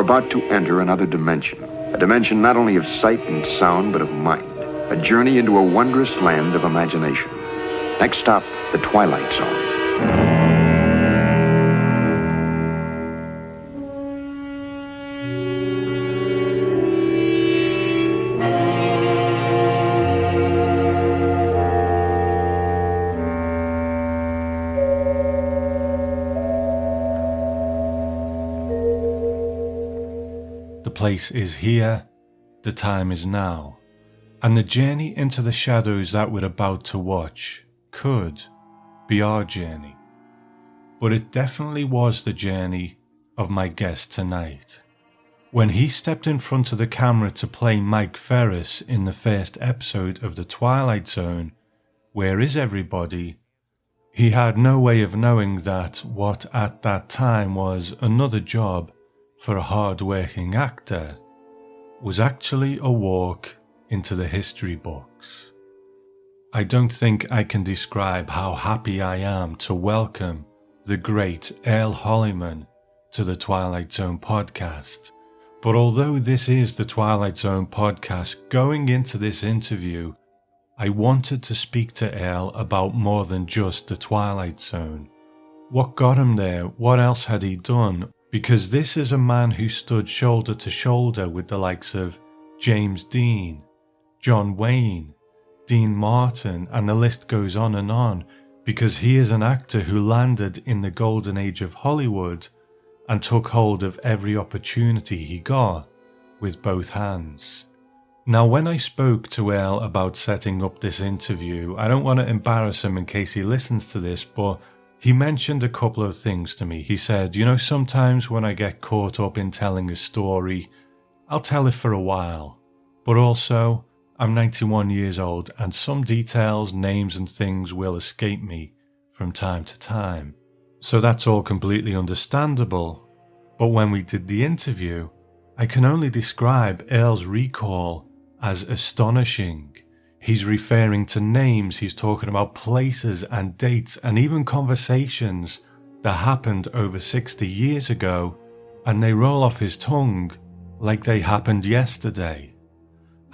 about to enter another dimension. A dimension not only of sight and sound, but of mind. A journey into a wondrous land of imagination. Next stop, the Twilight Zone. The place is here, the time is now, and the journey into the shadows that we're about to watch could be our journey. But it definitely was the journey of my guest tonight. When he stepped in front of the camera to play Mike Ferris in the first episode of The Twilight Zone, Where Is Everybody?, he had no way of knowing that what at that time was another job for a hard-working actor was actually a walk into the history books. I don't think I can describe how happy I am to welcome the great Earl Holliman to the Twilight Zone podcast. But although this is the Twilight Zone podcast, going into this interview, I wanted to speak to Earl about more than just the Twilight Zone. What got him there? What else had he done? Because this is a man who stood shoulder to shoulder with the likes of James Dean, John Wayne, Dean Martin, and the list goes on, because he is an actor who landed in the golden age of Hollywood and took hold of every opportunity he got with both hands. Now, when I spoke to Earl about setting up this interview, I don't want to embarrass him in case he listens to this, but he mentioned a couple of things to me. He said, sometimes when I get caught up in telling a story, I'll tell it for a while. But also, I'm 91 years old and some details, names and things will escape me from time to time. So that's all completely understandable. But when we did the interview, I can only describe Earl's recall as astonishing. He's referring to names, he's talking about places and dates and even conversations that happened over 60 years ago, and they roll off his tongue like they happened yesterday.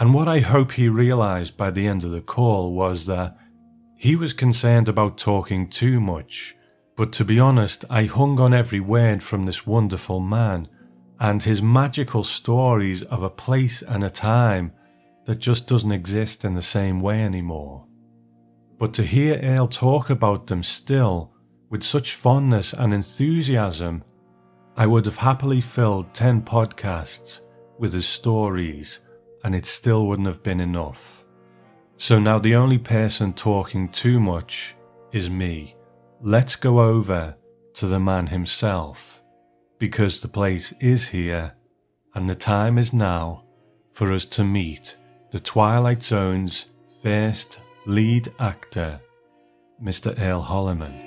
And what I hope he realized by the end of the call was that he was concerned about talking too much, but to be honest, I hung on every word from this wonderful man and his magical stories of a place and a time that just doesn't exist in the same way anymore. But to hear Earl talk about them still with such fondness and enthusiasm, I would have happily filled 10 podcasts with his stories and it still wouldn't have been enough. So now the only person talking too much is me. Let's go over to the man himself, because the place is here and the time is now for us to meet the Twilight Zone's first lead actor, Mr. Earl Holliman.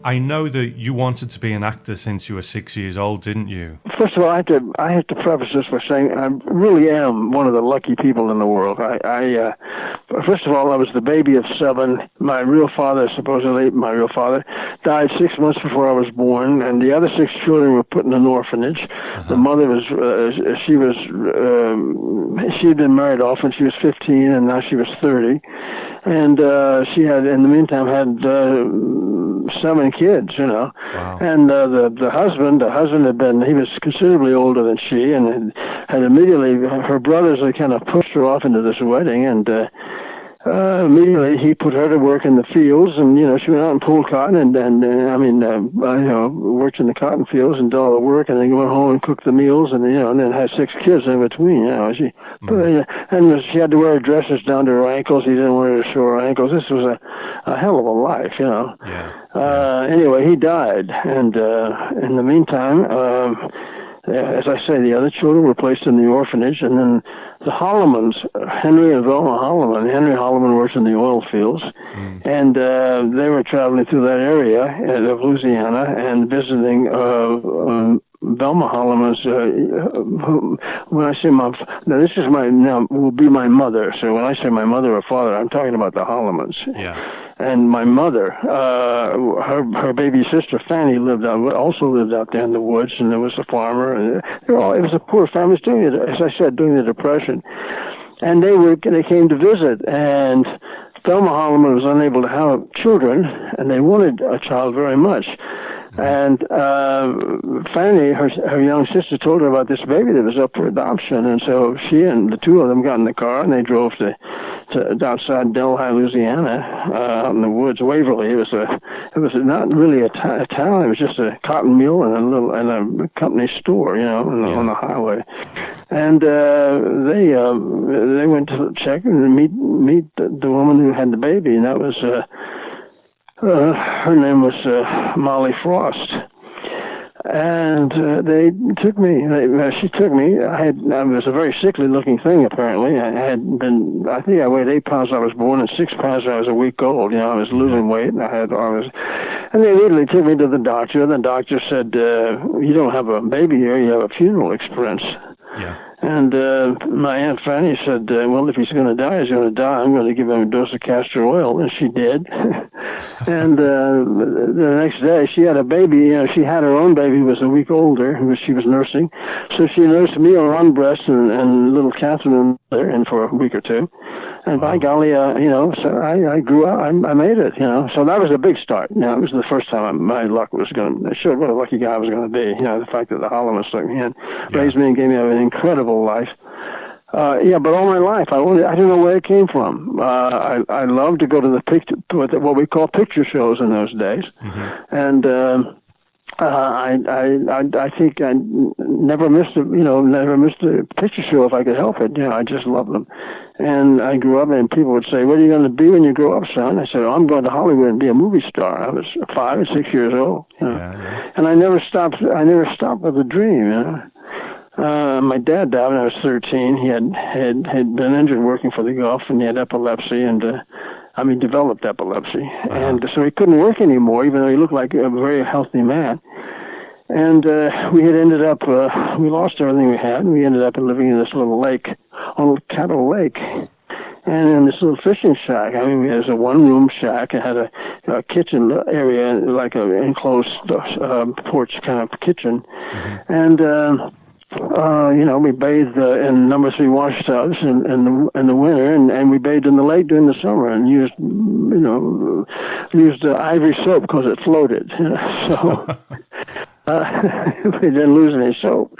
I know that you wanted to be an actor since you were 6 years old, didn't you? First of all, I have to preface this by saying I really am one of the lucky people in the world. First of all, I was the baby of 7. My real father, died 6 months before I was born, and the other 6 children were put in an orphanage. The mother was, she had been married off when she was 15, and now she was 30. And she had, in the meantime, had 7 kids, Wow. And the husband had been, he was considerably older than she, and had immediately, her brothers had kind of pushed her off into this wedding, and immediately he put her to work in the fields, and she went out and pulled cotton, and worked in the cotton fields and did all the work, and then went home and cooked the meals, and and then had 6 kids in between. And she had to wear dresses down to her ankles. He didn't want her to show her ankles. This was a hell of a life, Anyway, he died, and in the meantime, as I say, the other children were placed in the orphanage, and then the Hollimans, Henry and Velma Holliman. Henry Holliman works in the oil fields, and they were traveling through that area of Louisiana and visiting Velma Holloman's, when I say now this is will be my mother. So when I say my mother or father, I'm talking about the Hollamans. Yeah. And my mother, her baby sister Fanny also lived out there in the woods, and there was a farmer, and it was a poor family. It was as I said, during the Depression, and they came to visit, and Thelma Holloman was unable to have children, and they wanted a child very much. And Fanny, her young sister, told her about this baby that was up for adoption, and so she and the two of them got in the car and they drove to outside Delhi, Louisiana, out in the woods, Waverly. It was not really a town. It was just a cotton mill and a company store, on the highway. And they went to check and meet the woman who had the baby, and that was. Her name was Molly Frost, and they took me. She took me. I was a very sickly-looking thing. Apparently, I think I weighed 8 pounds. I was born, and 6 pounds. I was a week old. I was losing weight, and and they immediately took me to the doctor. The doctor said, "You don't have a baby here. You have a funeral expense." Yeah. And my Aunt Fanny said, well, if he's going to die, he's going to die. I'm going to give him a dose of castor oil. And she did. And the next day, she had a baby. She had her own baby who was a week older, who she was nursing. So she nursed me on one breast and little Catherine in for a week or two. And by golly, so I grew up. I made it, So that was a big start. It was the first time my luck was going to show what a lucky guy I was going to be. The fact that the Hollamans took me in, raised me and gave me an incredible life. But all my life, I don't know where it came from. I loved to go to what we call picture shows in those days. Mm-hmm. And I think I never missed a picture show if I could help it. I just loved them. And I grew up, and people would say, "What are you going to be when you grow up, son?" I said, "I'm going to Hollywood and be a movie star." I was 5 or 6 years old, and I never stopped with the dream. My dad died when I was 13. He had been injured working for the Gulf, and he had epilepsy, and developed epilepsy, and so he couldn't work anymore, even though he looked like a very healthy man. And we had ended up, we lost everything we had, and we ended up living in this little lake, on Cattle Lake, and in this little fishing shack. It was a one-room shack. It had a kitchen area, like an enclosed porch kind of kitchen, and we bathed in number 3 wash tubs in the winter, and we bathed in the lake during the summer, and used ivory soap because it floated. So we didn't lose any soap.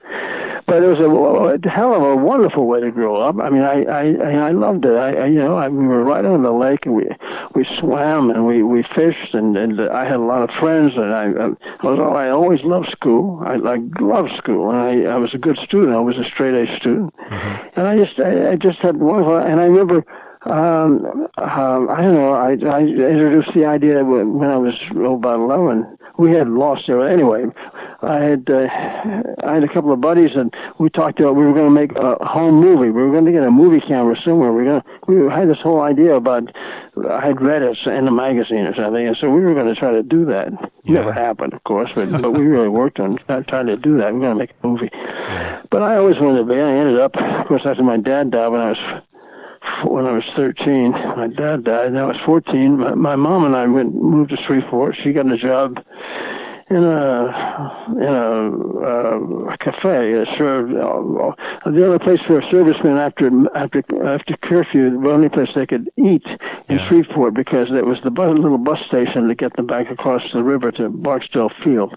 But it was a hell of a wonderful way to grow up. I loved it. We were right on the lake, and we swam and we fished, and I had a lot of friends, and I always loved school. I loved school, and I was a good student. I was a straight A student, and I just had wonderful. And I remember. I introduced the idea when I was about 11. We had lost it. Anyway, I had a couple of buddies, and we talked about we were going to make a home movie. We were going to get a movie camera somewhere. We had this whole idea about. I had read it in a magazine or something, and so we were going to try to do that. Never happened, of course, but we really worked on trying to do that. We were going to make a movie. But I always wanted to be. I ended up, of course, after my dad died when I was 13. My dad died, and I was 14. My mom and I moved to Shreveport. She got a job in a cafe. It served the only place for a serviceman after curfew. The only place they could eat in Shreveport, because it was the little bus station to get them back across the river to Barksdale Field,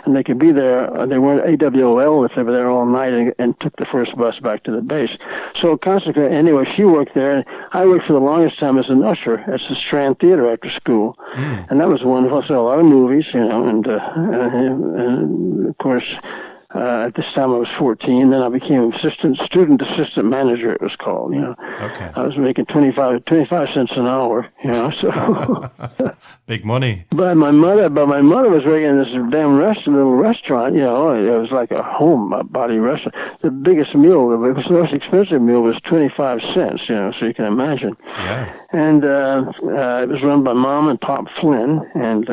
and they could be there. They weren't AWOL if they were there all night and took the first bus back to the base. So consequently, anyway, she worked there, and I worked for the longest time as an usher at the Strand Theater after school, and that was wonderful. I saw a lot of movies, and of course, at this time I was 14. Then I became student assistant manager. It was called. Okay. I was making 25 cents an hour. So big money. But my mother was working in this damn little restaurant. It was like a body restaurant. The biggest meal, the most expensive meal, was 25 cents. So you can imagine. Yeah. And it was run by Mom and Pop Flynn, and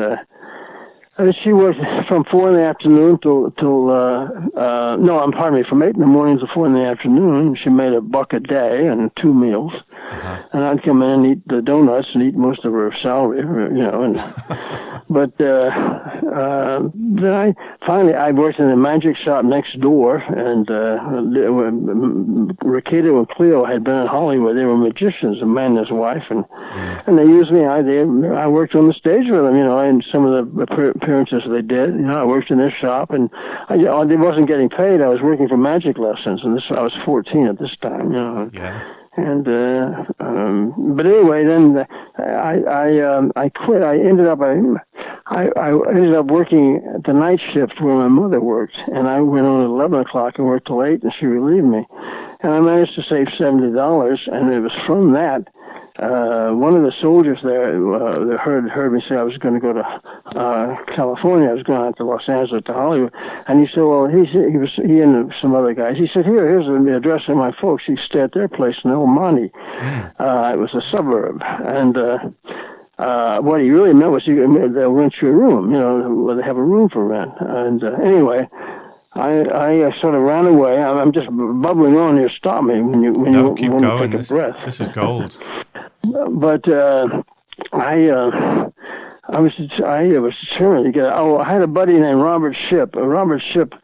She worked from 4 in the afternoon pardon me, from 8 in the morning to 4 in the afternoon. She made $1 a day and 2 meals. And I'd come in and eat the donuts and eat most of her salary, but then I worked in a magic shop next door, and Ricardo and Cleo had been in Hollywood. They were magicians, a man and his wife, and they used me. I worked on the stage with them, and some of the appearances they did. I worked in their shop, and I wasn't getting paid. I was working for magic lessons, and I was 14 at this time, And but anyway, then I quit. I ended up working the night shift where my mother worked, and I went on at 11 o'clock and worked till 8, and she relieved me, and I managed to save $70, and it was from that. One of the soldiers there heard me say I was going to go to California. I was going out to Los Angeles to Hollywood, and he said, "Well, he and some other guys." He said, "Here's the address of my folks." He stayed at their place in El Monte. It was a suburb, and what he really meant was they'll rent you a room. Where they have a room for rent. And anyway. I sort of ran away. I'm just bubbling on here. Stop me when you want to take a breath. This is gold. But I was determined to get out. I had a buddy named Robert Shipp. Robert Shipp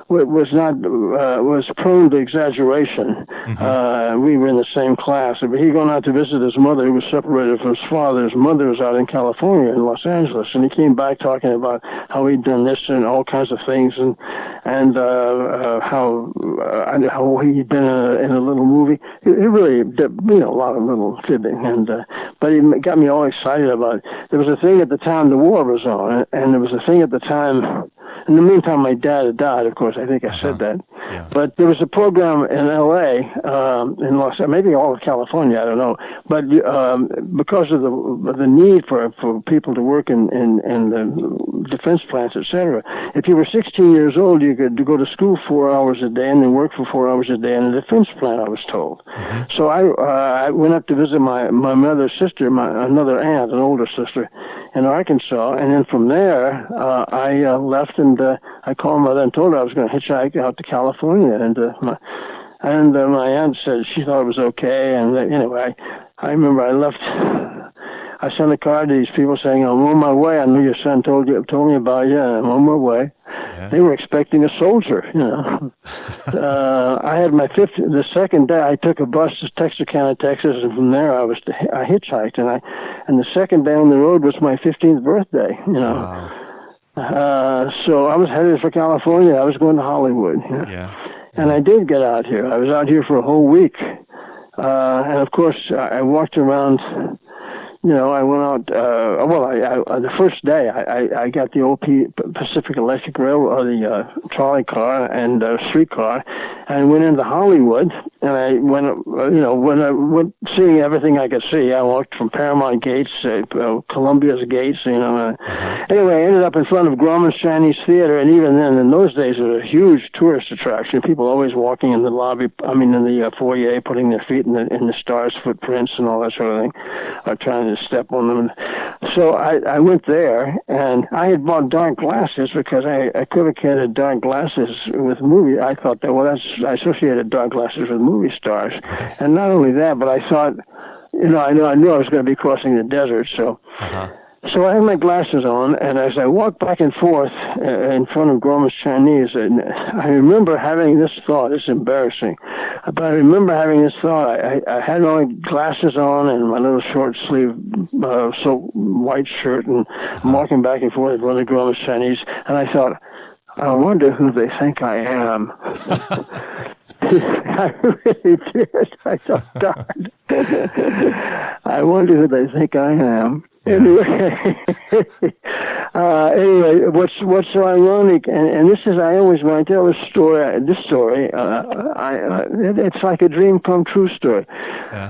was prone to exaggeration. We were in the same class, but he'd gone out to visit his mother, who was separated from his father. His mother was out in California, in Los Angeles, and he came back talking about how he'd done this and all kinds of things, and how he'd been in a little movie. He really did, a lot of little fibbing, but he got me all excited about it. There was a thing at the time the war was on, and there was a thing at the time. In the meantime, my dad had died, of course. I think I said that. Yeah. But there was a program in L.A., in maybe all of California, I don't know. But because of the need for people to work in the defense plants, etc., if you were 16 years old, you could go to school 4 hours a day and then work for 4 hours a day in a defense plant, I was told. So I went up to visit my mother's sister, another aunt, an older sister, in Arkansas. And then from there, I left and I called mother and told her I was going to hitchhike out to California, and my aunt said she thought it was okay. And anyway, I remember I left. I sent a card to these people saying I'm on my way. I knew your son told me about you, and I'm on my way. Yeah. They were expecting a soldier, I had the second day I took a bus to Texarkana, Texas, and from there I hitchhiked, and the second day on the road was my 15th birthday, Wow. So I was headed for California. I was going to Hollywood. Yeah. And I did get out here. I was out here for a whole week. And of course, I walked around. I went out. The first day, I got the old Pacific Electric Rail, or the trolley car and streetcar, and went into Hollywood. And I went, seeing everything I could see. I walked from Paramount Gates, Columbia's Gates, Anyway, I ended up in front of Grauman's Chinese Theater, and even then, in those days, it was a huge tourist attraction. People always walking in the lobby, in the foyer, putting their feet in the stars' footprints and all that sort of thing, or trying to step on them. So I went there, and I had bought dark glasses because I equivocated dark glasses with movie. I thought that, I associated dark glasses with movie stars. And not only that, but I thought, I knew I was going to be crossing the desert, so... So I had my glasses on, and as I walked back and forth in front of Grauman's Chinese, and I remember having this thought. It's embarrassing, but I remember having this thought. I had my glasses on and my little short sleeve white shirt, and I'm walking back and forth in front of Grauman's Chinese, and I thought, I wonder who they think I am. I really did. I thought, darn. I wonder who they think I am. Anyway, what's so ironic, and this is, I always, when I tell this story, it's like a dream come true story.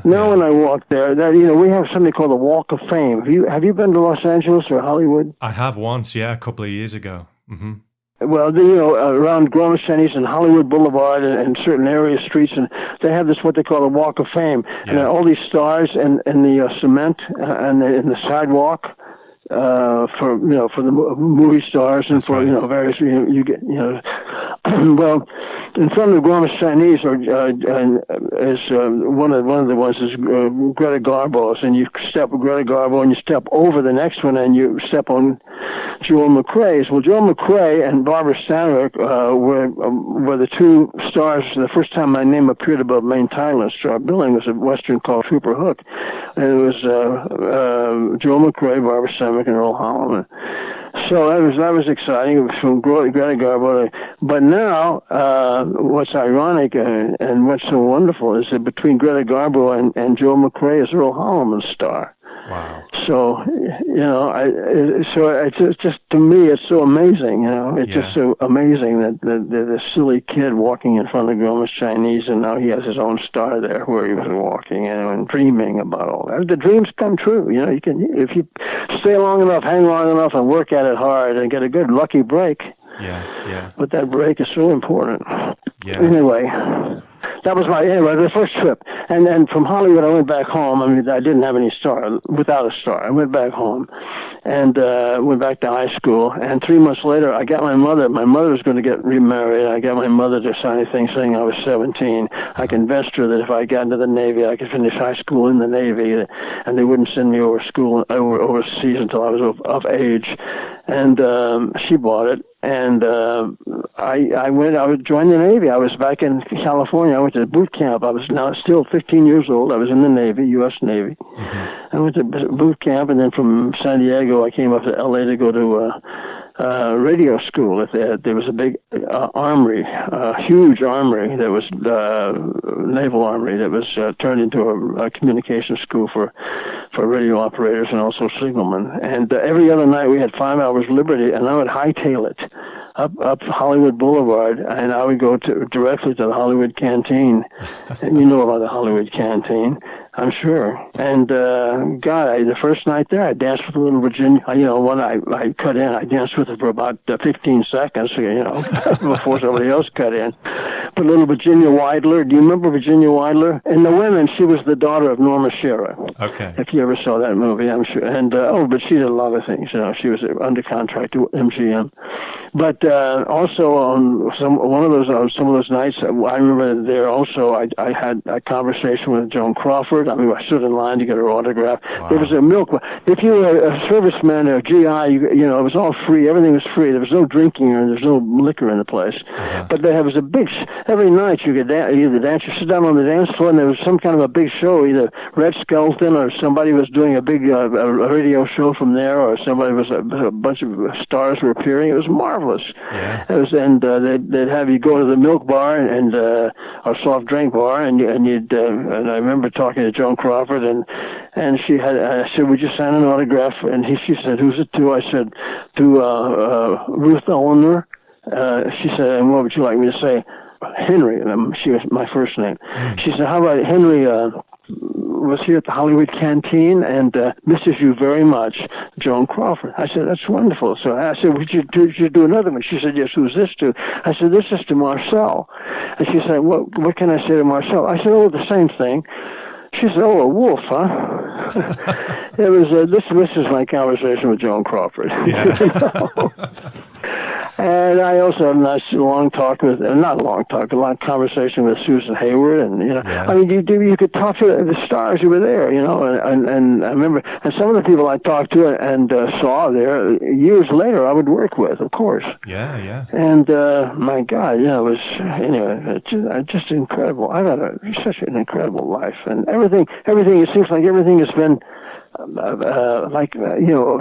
When I walk there, we have something called the Walk of Fame. Have you been to Los Angeles or Hollywood? I have once, a couple of years ago. Mm-hmm. Well, around Grauman's Chinese and Hollywood Boulevard and certain area streets, and they have this what they call a Walk of Fame, and all these stars and the cement and in the sidewalk, for the movie stars and That's for right. various you get well, in front of the Gormish Chinese is one of the ones is Greta Garbo's, and you step Greta Garbo and you step over the next one and you step on Joel McCrae's. Well, Joel McCrae and Barbara Stanwyck were the two stars. The first time my name appeared above main title and star billing was a Western called Trooper Hook, and it was Joel McCrae, Barbara Stanwyck, and Earl Holliman. So that was exciting. It was from Greta Garbo. But now, what's ironic and what's so wonderful is that between Greta Garbo and Joel McCrae is Earl Holliman's star. Wow. So, it's just, to me, it's so amazing, It's just so amazing that the silly kid walking in front of the Gormish Chinese, and now he has his own star there where he was walking, and dreaming about all that. The dreams come true, You can, if you stay long enough, hang long enough, and work at it hard, and get a good lucky break. Yeah. But that break is so important. Yeah. Anyway, that was the first trip. And then from Hollywood, I went back home. I mean, I didn't have any star, without a star. I went back home and went back to high school. And 3 months later, I got my mother. My mother was going to get remarried. I got my mother to sign a thing saying I was 17. I convinced her that if I got into the Navy, I could finish high school in the Navy, and they wouldn't send me overseas until I was of age. And she bought it. And I would join the Navy. I was back in California. I went to boot camp. I was now still 15 years old. I was in the Navy, U.S. Navy. Mm-hmm. I went to boot camp, and then from San Diego, I came up to L.A. to go to radio school. There was a big armory, huge armory that was naval armory that was turned into a communication school for radio operators and also signalmen. And every other night we had 5 hours liberty, and I would hightail it up Hollywood Boulevard, and I would go directly to the Hollywood Canteen. And you know about the Hollywood Canteen, I'm sure. And the first night there, I danced with a little Virginia. When I cut in, I danced with her for about 15 seconds, before somebody else cut in. But little Virginia Weidler, do you remember Virginia Weidler? In The Women, she was the daughter of Norma Shearer. Okay. If you ever saw that movie, I'm sure. And but she did a lot of things. She was under contract to MGM. But also on some of those nights, I remember there also I had a conversation with Joan Crawford. I mean, I stood in line to get her autograph. Wow. There was a milk. If you were a serviceman or a GI, it was all free. Everything was free. There was no drinking or there was no liquor in the place. Uh-huh. But there was a big. Every night you could either dance or sit down on the dance floor, and there was some kind of a big show. Either Red Skelton or somebody was doing a big a radio show from there, or somebody was a bunch of stars were appearing. It was marvelous. Yeah. They'd have you go to the milk bar and or soft drink bar, and I remember talking to Joan Crawford, and she had I said, "Would you sign an autograph?" And she said, "Who's it to?" I said, "To Ruth Eleanor." She said, "And what would you like me to say?" Henry. She was my first name. She said, "How about Henry?" Was here at the Hollywood Canteen and misses you very much, Joan Crawford. I said, "That's wonderful." So I said, would you do another one? She said, "Yes." "Who's this to?" I said, "This is to Marcel." And she said, what can I say to Marcel?" I said, "Oh, the same thing." She said, "Oh, a wolf, huh?" It was this is my conversation with Joan Crawford. Yeah. And I also had a nice long talk with, a long conversation with Susan Hayward, and Yeah. I mean, you could talk to the stars who were there, and I remember, and some of the people I talked to and saw there years later, I would work with, of course. Yeah. And my God, it was just incredible. I've had such an incredible life, and everything. It seems like everything has been.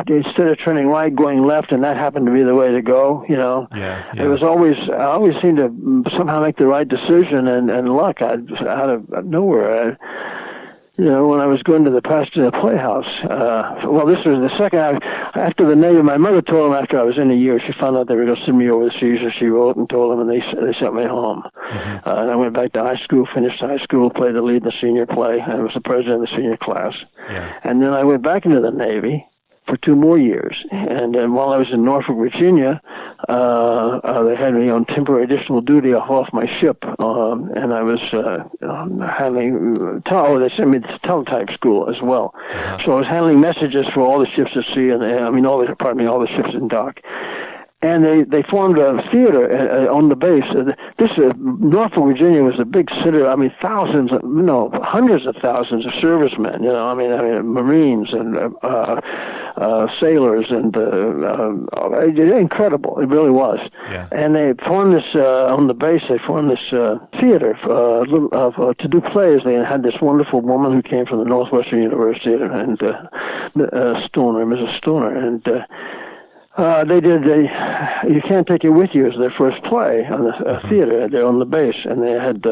Instead of turning right, going left, and that happened to be the way to go. Yeah. It was always. I always seemed to somehow make the right decision, and luck out of nowhere. When I was going to the Pasadena Playhouse, this was the second, after the Navy, my mother told them after I was in a year, she found out they were going to send me overseas, and she wrote and told them, and they sent me home. Mm-hmm. And I went back to high school, finished high school, played the lead in the senior play, and I was the president of the senior class. Yeah. And then I went back into the Navy, for 2 more years. And while I was in Norfolk, Virginia, they had me on temporary additional duty off my ship, and I was handling. They sent me to teletype school as well. So I was handling messages for all the ships at sea, and all the ships in dock. And they formed a theater on the base. Norfolk, Virginia was a big city. Hundreds of thousands of servicemen. Marines and sailors, and incredible. It really was. Yeah. And they formed this on the base. They formed this theater to do plays. They had this wonderful woman who came from the Northwestern University, and Mrs. Stoner, and. They did You Can't Take It With You as their first play on the theater there on the base, and they had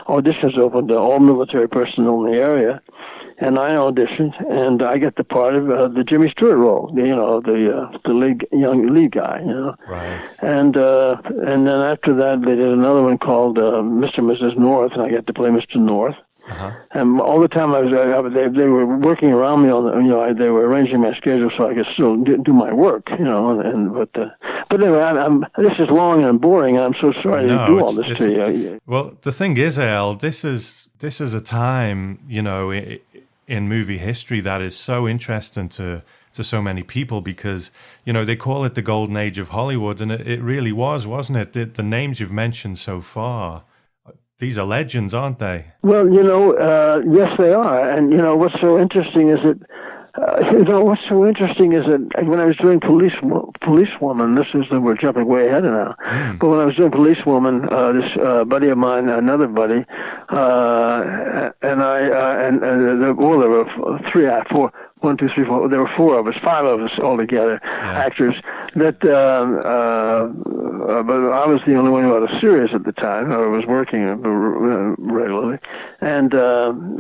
auditions open to all military personnel in the area, and I auditioned, and I got the part of the Jimmy Stewart role, the young lead guy, Right. And then after that, they did another one called Mr. and Mrs. North, and I got to play Mr. North. And all the time they were working around me they were arranging my schedule so I could still do my work, but anyway, this is long and boring, and I'm so sorry to do all this to you. Well, the thing is, Al, this is a time, in movie history that is so interesting to so many people, because, they call it the golden age of Hollywood, and it really was, wasn't it? The names you've mentioned so far, these are legends, aren't they? Well, yes, they are. And, what's so interesting is that, when I was doing Policewoman, we're jumping way ahead now, but when I was doing Policewoman, this buddy of mine, another buddy, and there were 3 out of 4, 1, 2, 3, 4. There were 4 of us, 5 of us altogether, actors. But I was the only one who had a series at the time. I was working regularly, and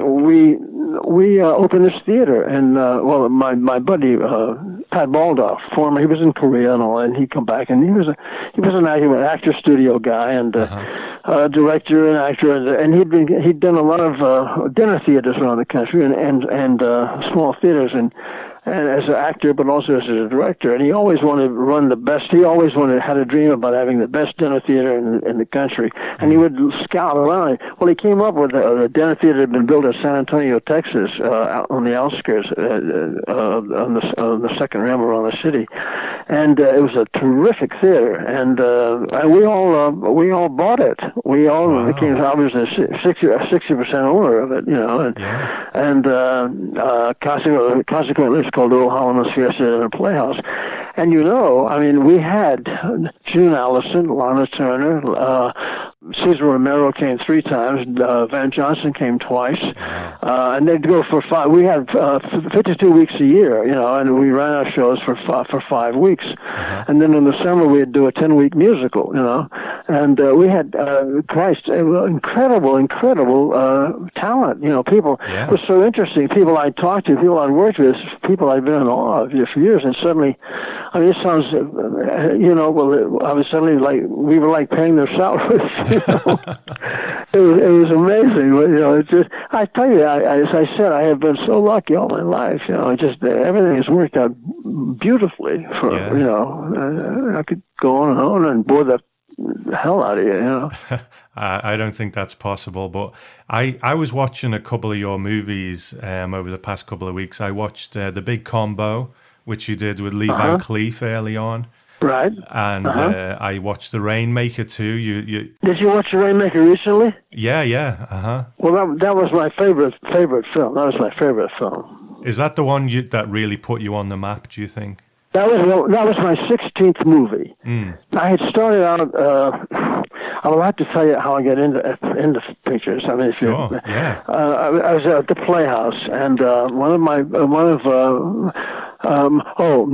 we opened this theater. And my buddy Pat Baldoff, former, he was in Korea and all, and he'd come back, and he was an actor studio guy, and director and actor, and he'd done a lot of dinner theaters around the country and small theaters, and as an actor, but also as a director. And he always wanted to run the best. He always had a dream about having the best dinner theater in the country. And he would scout around. Well, he came up with a dinner theater that had been built in San Antonio, Texas, out on the outskirts, on the second rim around the city. And it was a terrific theater. And we all bought it. We all became. I was a 60% owner of it, and consequently, it's called Old Holland Fiesta in a Playhouse. And we had June Allison, Lana Turner, Cesar Romero came 3 times, Van Johnson came twice, and they'd go for 5. We had 52 weeks a year, and we ran our shows for 5 weeks. And then in the summer we'd do a 10-week musical, and we had incredible talent. People. It was so interesting. People I'd talked to, people I'd worked with, people I'd been in awe of for years, and suddenly, it sounds, I was suddenly we were paying their salaries. It was amazing. It's just, I tell you, as I said, I have been so lucky all my life. Everything has worked out beautifully. I could go on and bore the hell out of you. I don't think that's possible, but I was watching a couple of your movies over the past couple of weeks. I watched The Big Combo, which you did with Lee Van Cleef early on. Right. And I watched The Rainmaker too. You Did you watch The Rainmaker recently? Yeah. Well, that was my favorite film. That was my favorite film. Is that the one that really put you on the map, do you think? That was my 16th movie. I had started out. I will have to tell you how I get into pictures. I mean, I was at the Playhouse, and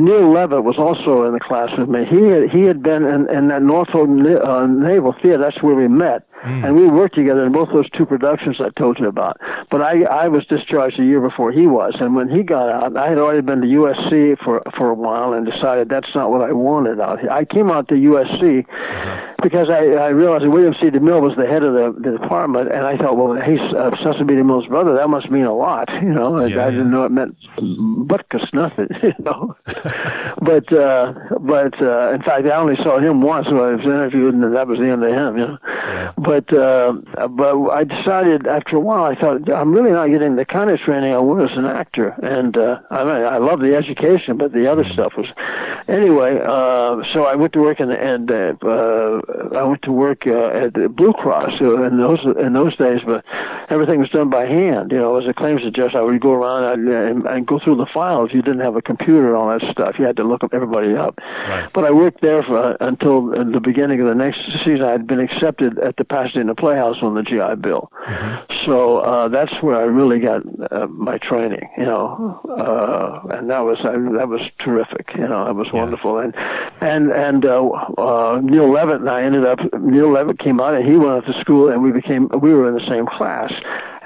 Neil Levitt was also in the class with me. He had been in that Norfolk Naval Theater. That's where we met. And we worked together in both those two productions I told you about. But I was discharged a year before he was, and when he got out, I had already been to USC for a while and decided that's not what I wanted out here. I came out to USC because I realized that William C. DeMille was the head of the department, and I thought, well, he's Cecil B. DeMille's brother. That must mean a lot, I didn't know it meant butkus nothing, But in fact, I only saw him once when I was interviewed, and that was the end of him, Yeah. But I decided after a while, I thought, I'm really not getting the kind of training I want as an actor. And I love the education, but the other stuff was... Anyway, so I went to work I went to work at the Blue Cross. So in those days, but everything was done by hand. As a claims adjuster, I would go around and go through the files. You didn't have a computer and all that stuff. You had to look everybody up. Right. But I worked there until the beginning of the next season. I had been accepted at the Pasadena Playhouse on the GI Bill. So that's where I really got my training, and that was terrific. That was wonderful. And Neil Levitt and I Neil Levitt came out, and he went off to school, and we were in the same class.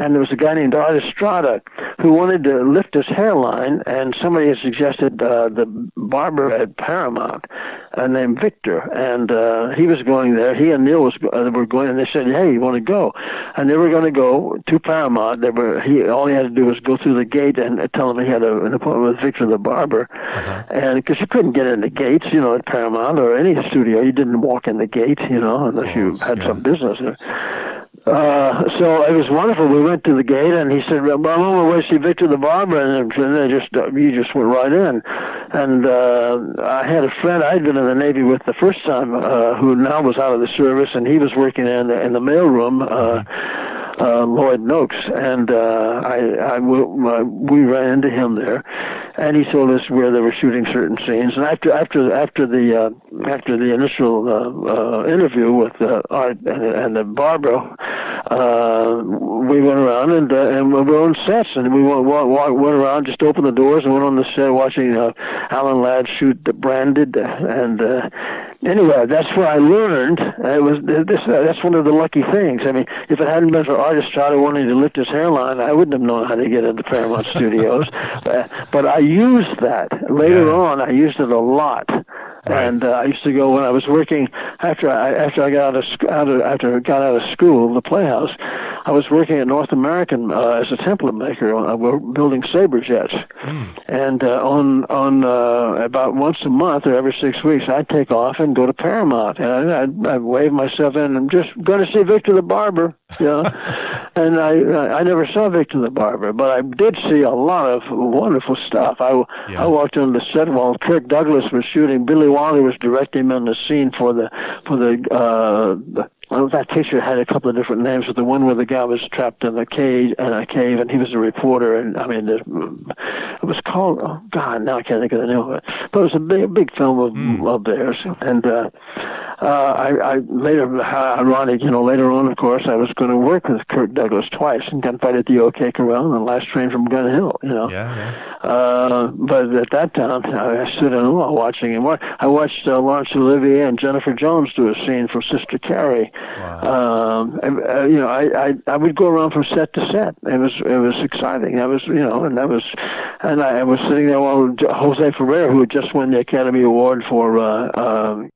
And there was a guy named Art Estrada who wanted to lift his hairline, and somebody had suggested the barber at Paramount named Victor, and he was going there. He and Neil were going, and they said, "Hey, you want to go?" And they were going to go to Paramount. All he had to do was go through the gate and tell him he had an appointment with Victor the barber, and because you couldn't get in the gates, at Paramount or any studio, you didn't walk in the gate, unless you had some business there. So it was wonderful. We went to the gate, and he said, "Well, I'm on my way to see Victor the barber," and then you just went right in. And I had a friend I'd been in the Navy with the first time, who now was out of the service, and he was working in the mailroom. Lloyd Noakes, and we ran into him there, and he told us where they were shooting certain scenes. And after the initial interview with Art and the barber, we went around and we were on sets, and we went around, just opened the doors and went on the set watching Alan Ladd shoot the Branded, and anyway, that's where I learned. That's one of the lucky things. I mean, if it hadn't been for Art Estrada wanting to lift his hairline, I wouldn't have known how to get into Paramount Studios. But I used that later on. I used it a lot. Right. And I used to go when I was working after I got out of school, the Playhouse. I was working at North American as a template maker. We're building Sabre jets, and on about once a month or every 6 weeks, I'd take off and go to Paramount, and I'd wave myself in. I'm just going to see Victor the barber, And I never saw Victor the barber, but I did see a lot of wonderful stuff. I walked on the set while Kirk Douglas was shooting. Billy Wilder was directing him on the scene for the that picture had a couple of different names, but the one where the guy was trapped in a cave, and he was a reporter, and I mean, it was called, oh God, now I can't think of the name of it, but it was a big film of theirs, and I later, ironic, later on, of course, I was going to work with Kirk Douglas twice, and Gunfight at the OK Corral and Last Train from Gun Hill, but at that time, I stood in awe watching him. I watched Laurence Olivier and Jennifer Jones do a scene from Sister Carrie. Wow. I would go around from set to set. It was exciting. That was, and I was sitting there while Jose Ferrer, who had just won the Academy Award for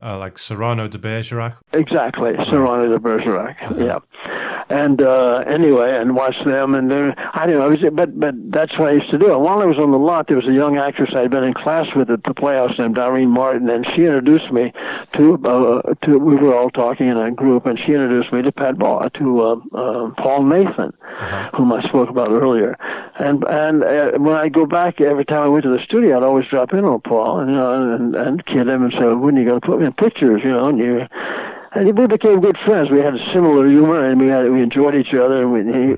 like Cyrano de Bergerac. Exactly, Cyrano de Bergerac. Yeah. And anyway, and watched them, and I don't know. But that's what I used to do. And while I was on the lot, there was a young actress I'd been in class with at the Playhouse named Doreen Martin, and she introduced me to. We were all talking in a group, and she introduced me to Paul Nathan, whom I spoke about earlier. And when I go back, every time I went to the studio, I'd always drop in on Paul, and kid him and say, "When are you going to put me in pictures?" And we became good friends. We had a similar humor, and we enjoyed each other. And he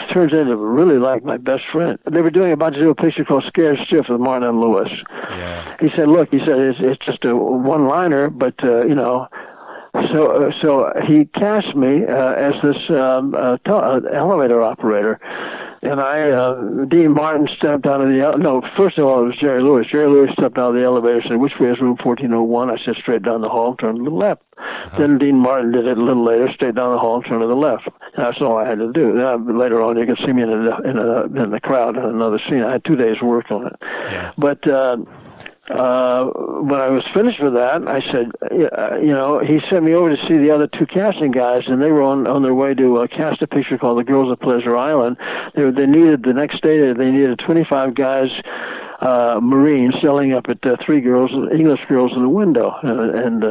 turns into really like my best friend. They were about to do a picture called Scared Stiff with Martin and Lewis. Yeah. He said, "Look," he said, "it's just a one-liner, but So he cast me as this elevator operator. And Dean Martin stepped out of the first of all, it was Jerry Lewis. Jerry Lewis stepped out of the elevator and said, "Which way is room 1401? I said, "Straight down the hall, turn to the left." Then Dean Martin did it a little later, straight down the hall and turn to the left. That's all I had to do. Later on, you could see me in the crowd in another scene. I had 2 days' work on it. Yeah. But when I was finished with that, I said, he sent me over to see the other two casting guys, and they were on their way to cast a picture called The Girls of Pleasure Island. They needed, the next day, they needed 25 guys, Marines, selling up at three girls, English girls in the window. And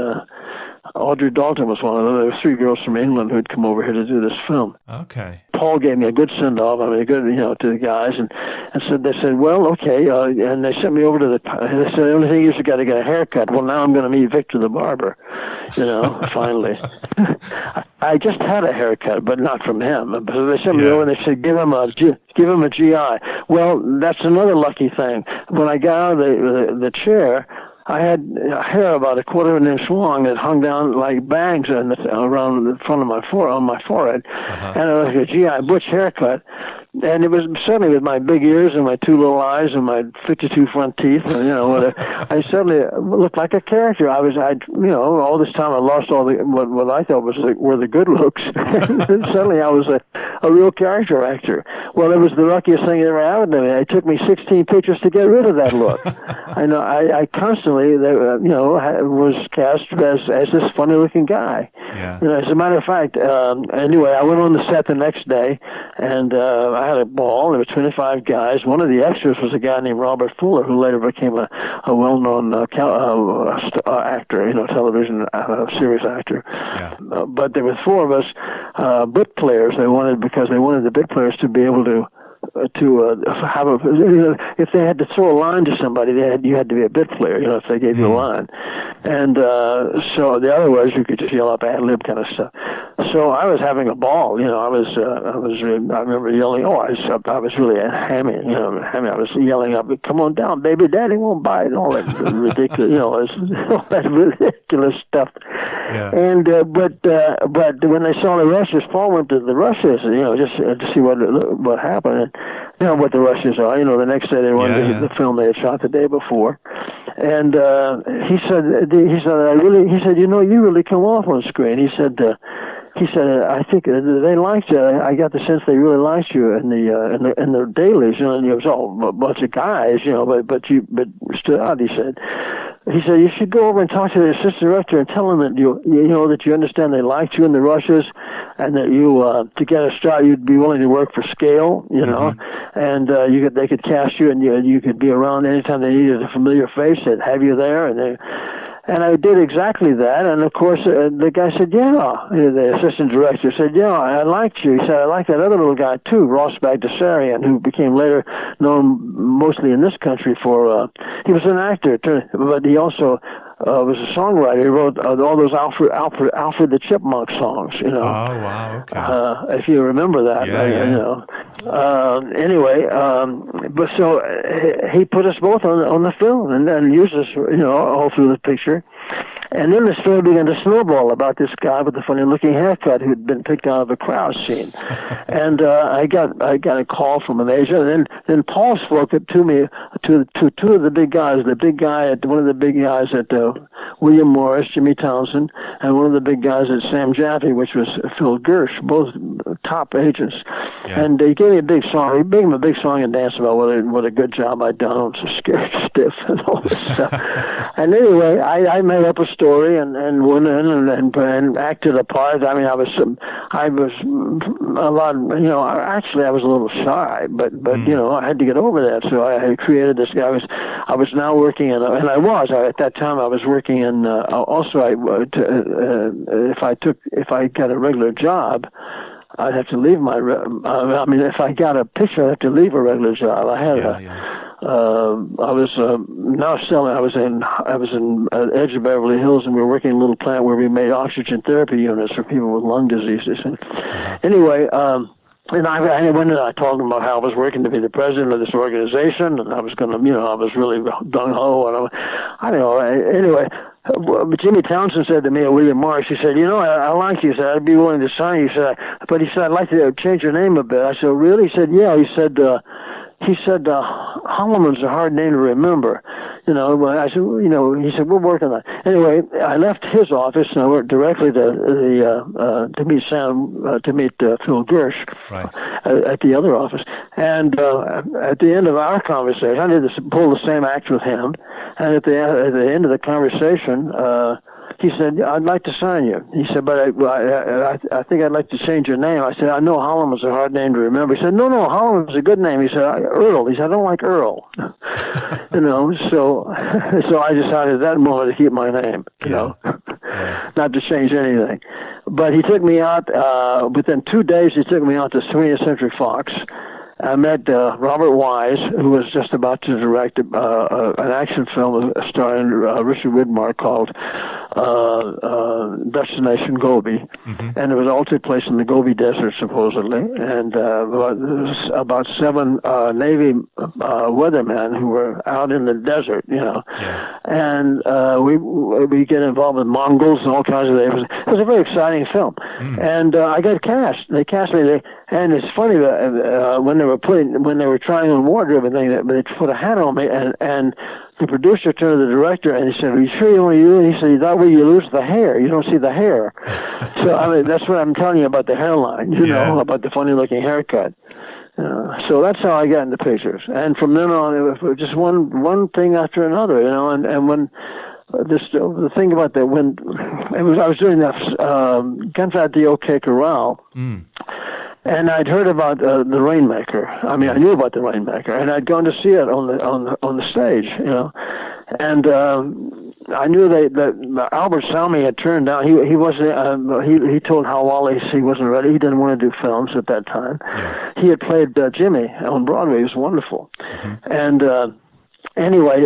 Audrey Dalton was one of them. There were three girls from England who had come over here to do this film. Okay. Paul gave me a good send-off, a good, to the guys, and they said, well, okay, and they sent me over to they said, the only thing is you got to get a haircut. Well, now I'm going to meet Victor the barber, finally. I just had a haircut, but not from him. So they sent me over and they said, give him a GI. Well, that's another lucky thing. When I got out of the chair, I had hair about a quarter of an inch long that hung down like bangs around the front of my forehead, and it was a GI Butch haircut. And it was suddenly with my big ears and my two little eyes and my 52 front teeth, and I suddenly looked like a character. All this time I lost all the what I thought were the good looks. And suddenly I was a real character actor. Well, it was the luckiest thing that ever happened to me. It took me 16 pictures to get rid of that look. I constantly was cast as this funny looking guy. Yeah. As a matter of fact, anyway, I went on the set the next day, and I had a ball. There were 25 guys. One of the extras was a guy named Robert Fuller, who later became a well-known actor, television series actor. Yeah. But there were four of us bit players. They wanted the bit players to be able to have if they had to throw a line to somebody, you had to be a bit player, if they gave you a line. And so the other was you could just yell up ad lib kind of stuff. So I was having a ball, I remember yelling, I was really hammy, I was yelling up, come on down, baby, daddy won't buy it, and all that ridiculous, all that ridiculous stuff. Yeah. And but when they saw the rushes, Paul went to the rushes, just to see what happened. And what the rushes are. The next day they wanted the film they had shot the day before, and he said, you really come off on screen. He said, I think they liked you. I got the sense they really liked you in the dailies. And it was all a bunch of guys, but stood out. He said you should go over and talk to the assistant director and tell him that that you understand they liked you in the rushes, and that you to get a shot you'd be willing to work for scale, and they could cast you and you could be around anytime they needed a familiar face. They'd have you there, and I did exactly that. And of course, the guy said, the assistant director said, I liked you. He said, I liked that other little guy too, Ross Bagdasarian, who became later known mostly in this country for, he was an actor, but he also was a songwriter. He wrote all those Alfred the Chipmunk songs, Oh, wow, okay. if you remember that. Anyway, but so he put us both on the film and then used us, all through the picture. And then the story began to snowball about this guy with the funny-looking haircut who'd been picked out of a crowd scene. And I got a call from an agent. And then Paul spoke to me to two of the big guys. One of the big guys at William Morris, Jimmy Townsend, and one of the big guys at Sam Jaffe, which was Phil Gersh, both top agents. Yeah. And he gave me a big song. He gave him a big song and dance about what a good job I'd done. I was so scared stiff and all this stuff. And anyway, I made up a story and went in and acted a part. I mean, I was a lot. Actually, I was a little shy, but I had to get over that. So I created this guy. I was now working in, at that time I was working in. Also, if I got a regular job, I'd have to leave my. If I got a picture, I'd have to leave a regular job. I had I was now selling. I was in edge of Beverly Hills, and we were working in a little plant where we made oxygen therapy units for people with lung diseases. And anyway. And I went and I told him about how I was working to be the president of this organization, and I was going to, I was really gung-ho, and I don't know. Anyway, Jimmy Townsend said to me at William Morris, he said, I like you. He said, I'd be willing to sign you. He said, but he said, I'd like to change your name a bit. I said, really? He said, yeah. He said, Holloman's a hard name to remember. But I said, he said, we're working on it. Anyway, I left his office and I went directly to meet Phil Gersh at the other office. And at the end of our conversation, I did pull the same act with him. And at the end of the conversation, he said, I'd like to sign you. He said, but I think I'd like to change your name. I said, I know Holland was a hard name to remember. He said, no, Holland was a good name. He said, Earl. He said, I don't like Earl. So I decided at that moment to keep my name, not to change anything. But he took me out, within 2 days, he took me out to 20th Century Fox. I met Robert Wise, who was just about to direct an action film starring Richard Widmark called Destination Gobi. And it was all took place in the Gobi Desert, supposedly. And about 7 Navy weathermen who were out in the desert, And we get involved with Mongols and all kinds of things. It was a very exciting film. And I got cast. They cast me. And it's funny when they were trying on wardrobe and they put a hat on me, and the producer turned to the director and he said, "Are you sure you want to use?" And he said, "That way you lose the hair. You don't see the hair." So that's what I'm telling you about the hairline. About the funny looking haircut. So that's how I got into pictures, and from then on, it was just one thing after another. And when. The thing about that, I was doing that Gunfight at the OK Corral, and I'd heard about the Rainmaker. I mean, I knew about the Rainmaker, and I'd gone to see it on the stage, and I knew that Albert Salmi had turned down. He wasn't. He told Hal Wallace he wasn't ready. He didn't want to do films at that time. Yeah. He had played Jimmy on Broadway. He was wonderful, and. Anyway,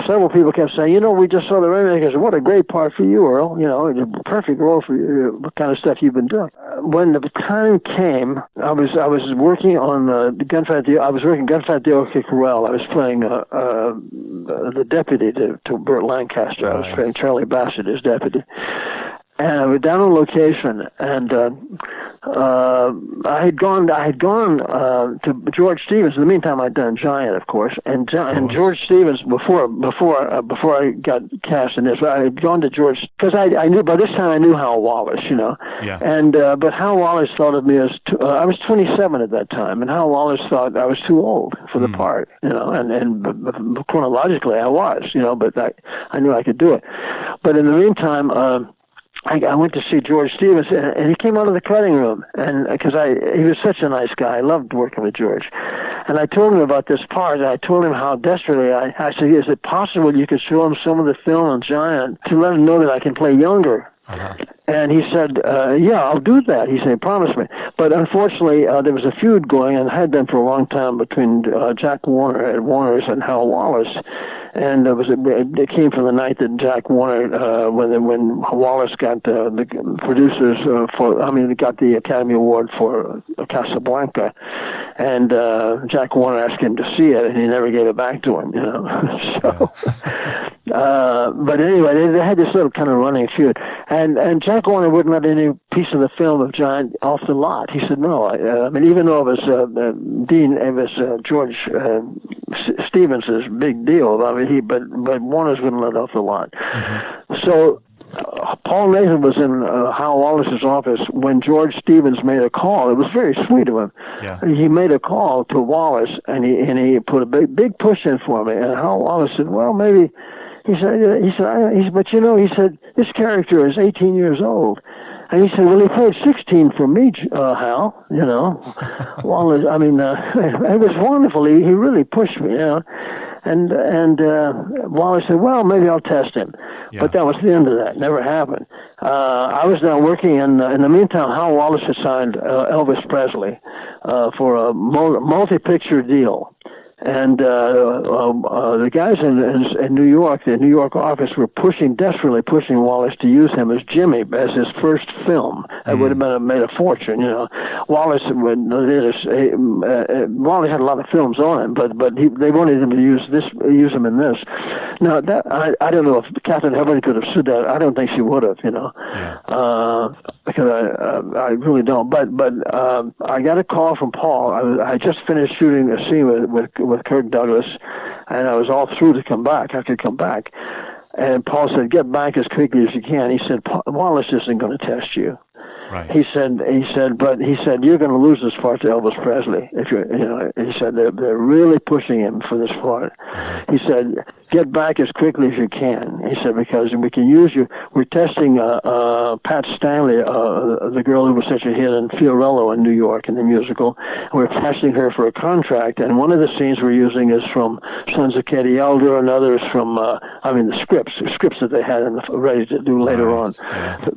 several people kept saying, we just saw the Rainmaker. I said, what a great part for you, Earl. A perfect role for you, what kind of stuff you've been doing. When the time came, I was working on the Gunfight. I was working Gunfight at the OK Corral. I was playing the deputy to Burt Lancaster. I was playing Charlie Bassett, his deputy. And I was down on location, and I had gone to George Stevens. In the meantime, I'd done Giant, of course, and George Stevens before I got cast in this. I had gone to George because I knew by this time I knew Hal Wallace, Yeah. And but Hal Wallace thought of me as I was 27 at that time, and Hal Wallace thought I was too old for the part, and chronologically I was, but I knew I could do it. But in the meantime. I went to see George Stevens, and he came out of the cutting room, and because he was such a nice guy. I loved working with George. And I told him about this part, and I told him how desperately I said, is it possible you could show him some of the film on Giant to let him know that I can play younger? And he said, yeah, I'll do that. He said, promise me. But unfortunately, there was a feud going, and had been for a long time, between Jack Warner at Warner's and Hal Wallace. And it came from the night that Jack Warner, when Wallace got the producers got the Academy Award for Casablanca, and Jack Warner asked him to see it, and he never gave it back to him. So, but anyway, they had this little kind of running feud, and Jack Warner wouldn't let any piece of the film of Giant off the lot. He said no. Even though it was George Stevens' big deal. But Warner's wouldn't let off the lot. So Paul Nathan was in Hal Wallace's office when George Stevens made a call. It was very sweet of him. Yeah. He made a call to Wallace, and he put a big push in for me. And Hal Wallace said, "Well, maybe." He said, but he said, this character is 18 years old. And he said, well, he played 16 for me, Hal, Wallace, it was wonderful. He really pushed me, And Wallace said, well, maybe I'll test him. Yeah. But that was the end of that. Never happened. I was now working in the meantime, Hal Wallace had signed Elvis Presley for a multi-picture deal. And the guys in New York, the New York office, were desperately pushing Wallace to use him as Jimmy, as his first film. It would have made a fortune, Wallace Wallace had a lot of films on him, but they wanted him to use him in this. Now that I don't know if Katharine Hepburn could have said that. I don't think she would have, because I really don't. But I got a call from Paul. I just finished shooting a scene with Kirk Douglas and I was all through to come back. I could come back. And Paul said, get back as quickly as you can. He said, Wallace isn't going to test you. Right. He said, you're going to lose this part to Elvis Presley. If he said they're really pushing him for this part. Mm-hmm. He said, get back as quickly as you can. He said, because we can use you. We're testing Pat Stanley, the girl who was such a hit in Fiorello in New York in the musical. We're testing her for a contract, and one of the scenes we're using is from Sons of Katie Elder, and others from the scripts that they had ready to do later on,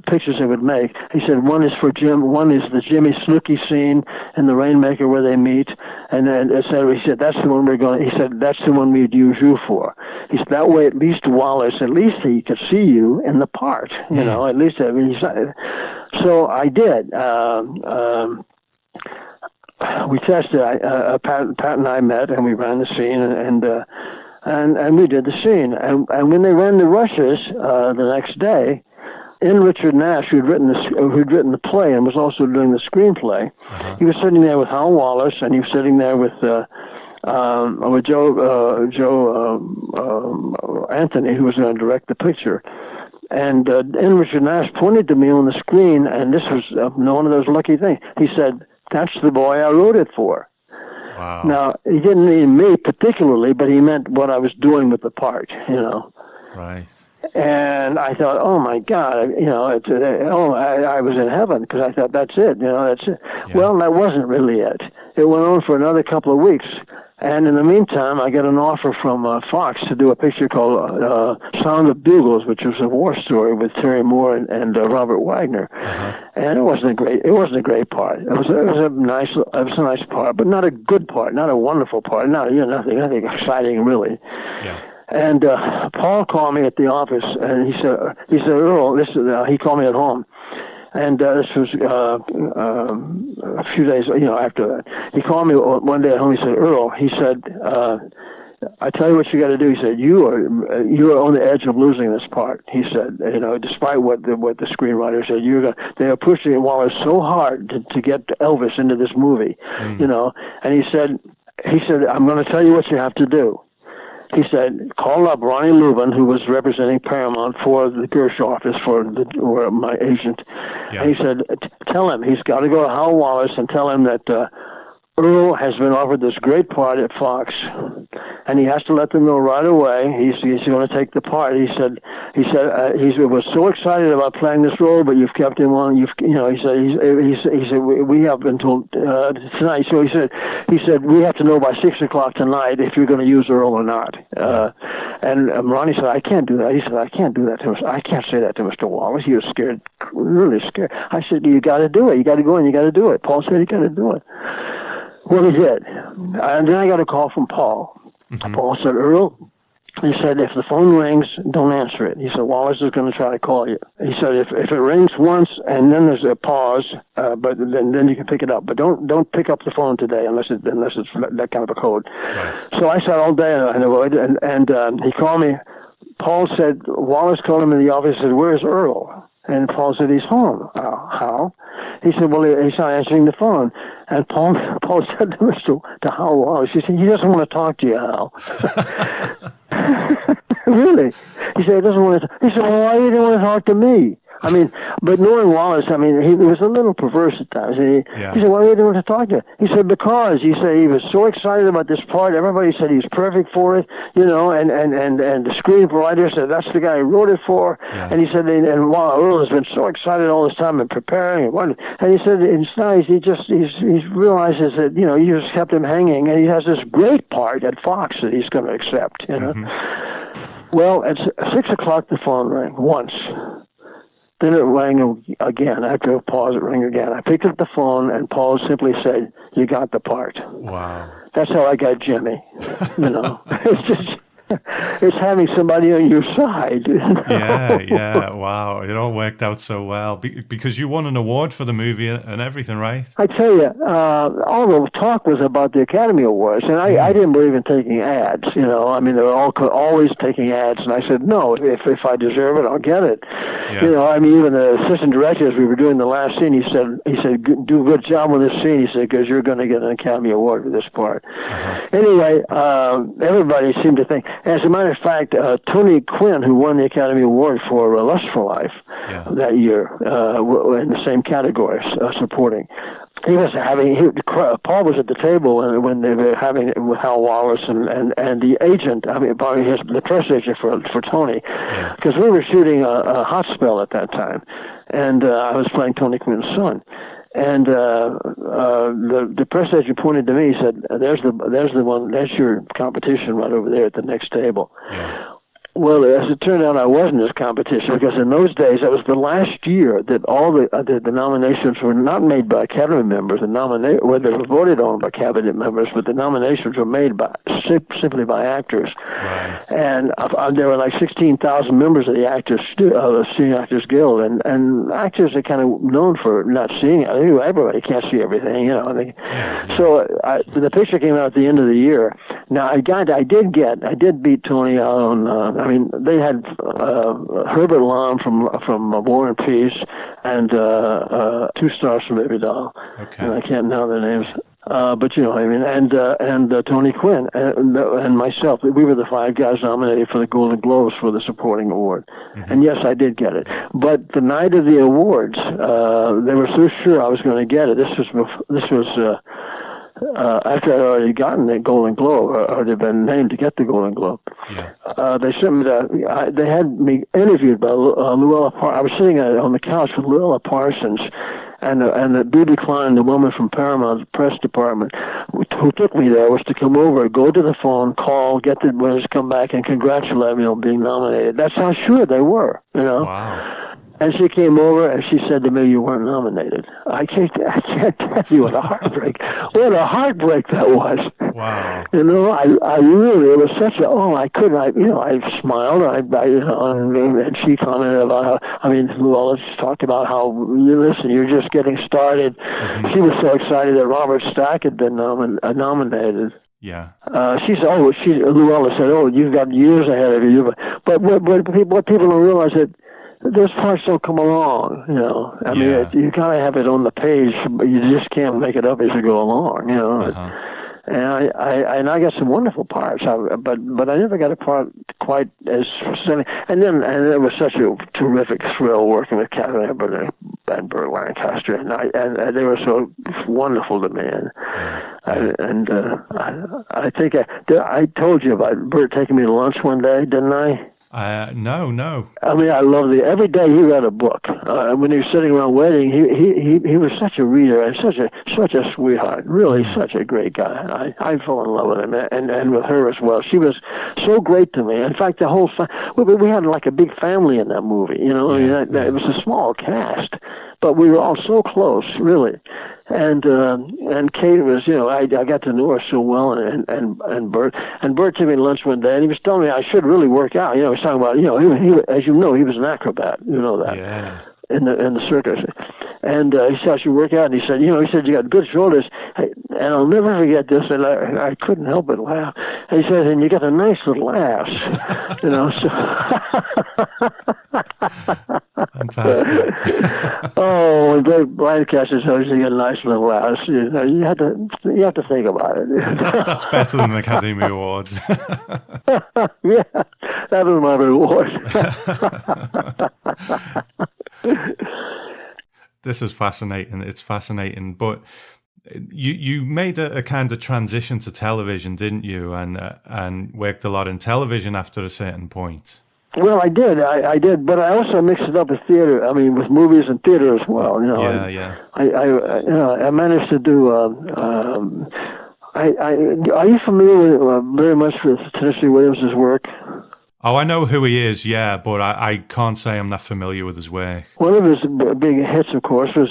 pictures they would make. He said one is for Jim, one is the Jimmy Snooki scene in The Rainmaker where they meet, and then he said that's the one we're going. He said that's the one we'd use you for. He said that way at least Wallace, at least he could see you in the part, at least. So I did. We tested. Pat and I met, and we ran the scene, and we did the scene. And when they ran the rushes the next day, in Richard Nash, who'd written the play and was also doing the screenplay, he was sitting there with Hal Wallace, and he was sitting there with Joe Anthony, who was going to direct the picture. And in Richard Nash pointed to me on the screen, and this was one of those lucky things. He said, "That's the boy I wrote it for." Wow. Now, he didn't mean me particularly, but he meant what I was doing with the part, Right. And I thought, oh my God, I was in heaven, because I thought, that's it, that's it. Yeah. Well, that wasn't really it. It went on for another couple of weeks. And in the meantime, I got an offer from Fox to do a picture called Sound of Bugles, which was a war story with Terry Moore and Robert Wagner. And it wasn't a great part. It was a nice part, but not a good part, not a wonderful part. Nothing exciting really. Yeah. And Paul called me at the office, and he said, Earl, he called me at home. And this was a few days, after that. He called me one day at home. He said, Earl, he said, I tell you what you got to do. He said, you are on the edge of losing this part. He said, despite what the screenwriter said, they are pushing Wallace so hard to get Elvis into this movie, And he said, I'm going to tell you what you have to do. He said, call up Ronnie Lubin, who was representing Paramount for the Gersh office or my agent. Yeah. And he said, tell him he's got to go to Hal Wallace and tell him that Earl has been offered this great part at Fox, and he has to let them know right away he's going to take the part. He said he was so excited about playing this role, but you've kept him on. He said we have been told tonight. So he said we have to know by 6 o'clock tonight if you're going to use Earl or not. And Ronnie said, I can't do that. He said, I can't do that to him. I can't say that to Mr. Wallace. He was scared, really scared. I said, you got to do it. You got to go and you got to do it. Paul said, you got to do it. Well, he did. And then I got a call from Paul. Mm-hmm. Paul said, Earl, he said, if the phone rings, don't answer it. He said, Wallace is going to try to call you. He said, if it rings once and then there's a pause, but then you can pick it up. But don't pick up the phone today unless it's that kind of a code. Right. So I sat all day and he called me. Paul said, Wallace called him in the office and said, where's Earl? And Paul said, he's home. How? He said, well, he's not answering the phone. And Paul said to Hal Wallace, he said, he doesn't want to talk to you, Hal. Really? He said, he doesn't want to. He said, well, why do you want to talk to me? I mean, but knowing Wallace, I mean, he was a little perverse at times. He said, why do you want to talk to him? He said, because he said he was so excited about this part. Everybody said he was perfect for it, and the screenwriter said that's the guy who wrote it for. Yeah. And he said, and wow, Earl has been so excited all this time and preparing and he said, it's nice. He realizes that you just kept him hanging, and he has this great part at Fox that he's going to accept. Mm-hmm. Well, at 6 o'clock the phone rang once. Then it rang again. After a pause, it rang again. I picked up the phone, and Paul simply said, you got the part. Wow. That's how I got Jimmy. It's just, it's having somebody on your side. Yeah. Wow, it all worked out so well because you won an award for the movie and everything, right? I tell you, all the talk was about the Academy Awards, and I didn't believe in taking ads. You know, I mean, they were always taking ads, and I said, no, if I deserve it, I'll get it. Yeah. You know, I mean, even the assistant director, as we were doing the last scene, he said, do a good job on this scene. He said, because you're going to get an Academy Award for this part. Anyway, everybody seemed to think. As a matter of fact, Tony Quinn, who won the Academy Award for Lust for Life that year, in the same category, supporting. He was Paul was at the table when they were having it with Hal Wallace and the agent, the press agent for Tony, because we were shooting a hot spell at that time, and I was playing Tony Quinn's son. And the press agent pointed to me. He said, "There's the one. That's your competition right over there at the next table." Yeah. Well, as it turned out, I wasn't his competition because in those days, that was the last year that all the nominations were not made by Academy members, they were voted on by Cabinet members, but the nominations were made simply by actors. Right. And there were like 16,000 members of the Screen Actors Guild, and actors are kind of known for not seeing it. Everybody can't see everything, you know. So the picture came out at the end of the year. Now I did beat Tony out on. I mean, they had Herbert Lom from War and Peace, and 2 stars from Baby Doll. Okay. And I can't know their names. But you know, I mean, and Tony Quinn and myself, we were the 5 guys nominated for the Golden Globes for the supporting award. Mm-hmm. And yes, I did get it. But the night of the awards, they were so sure I was going to get it. This was after I'd already gotten the Golden Globe, or had been named to get the Golden Globe. Yeah. They sent me they had me interviewed by Luella Parsons. I was sitting on the couch with Luella Parsons and B.B. Klein, the woman from Paramount's press department, who took me there, was to come over, go to the phone, call, get the winners, come back, and congratulate me on being nominated. That's how sure they were, you know. Wow. And she came over and she said to me, "You weren't nominated." I can't tell you what a heartbreak that was. Wow. You know, I really, it was such a, I smiled, and she commented about how, Luella just talked about how, you're just getting started. Mm-hmm. She was so excited that Robert Stack had been nominated. Yeah. Luella said, "Oh, you've got years ahead of you." But what people don't realize that those parts don't come along, you know. I mean, you gotta have it on the page, but you just can't make it up as you go along, you know. And I got some wonderful parts, but I never got a part quite as stunning. And it was such a terrific thrill working with Catherine Everett and Burt Lancaster, and they were so wonderful to me. I think I told you about Burt taking me to lunch one day, didn't I? No. I mean, I love every day he read a book. When he was sitting around waiting, he was such a reader and such a sweetheart. Really, such a great guy. I fell in love with him and with her as well. She was so great to me. In fact, the whole we had like a big family in that movie. You know, it was a small cast, but we were all so close, really. And Kate was, I got to know her so well, and Bert took me to lunch one day, and he was telling me I should really work out. He was talking about, he as you know, he was an acrobat, that. Yeah. In the circus, and he said I should work out, and he said, you got good shoulders, and I'll never forget this, and I couldn't help but laugh. And he said, and you got a nice little ass, so. Fantastic. Oh, when Burt Lancaster says you got a nice little ass, you have to think about it. That's better than the Academy Awards. Yeah, that was my reward. This is fascinating. It's fascinating, but you made a kind of transition to television, didn't you? And worked a lot in television after a certain point. Well, I did. I did, but I also mixed it up with theater. I mean, with movies and theater as well. Yeah. I managed to do. Are you familiar with very much with Tennessee Williams' work? Oh, I know who he is, yeah, but I can't say I'm that familiar with his work. One of his big hits, of course, was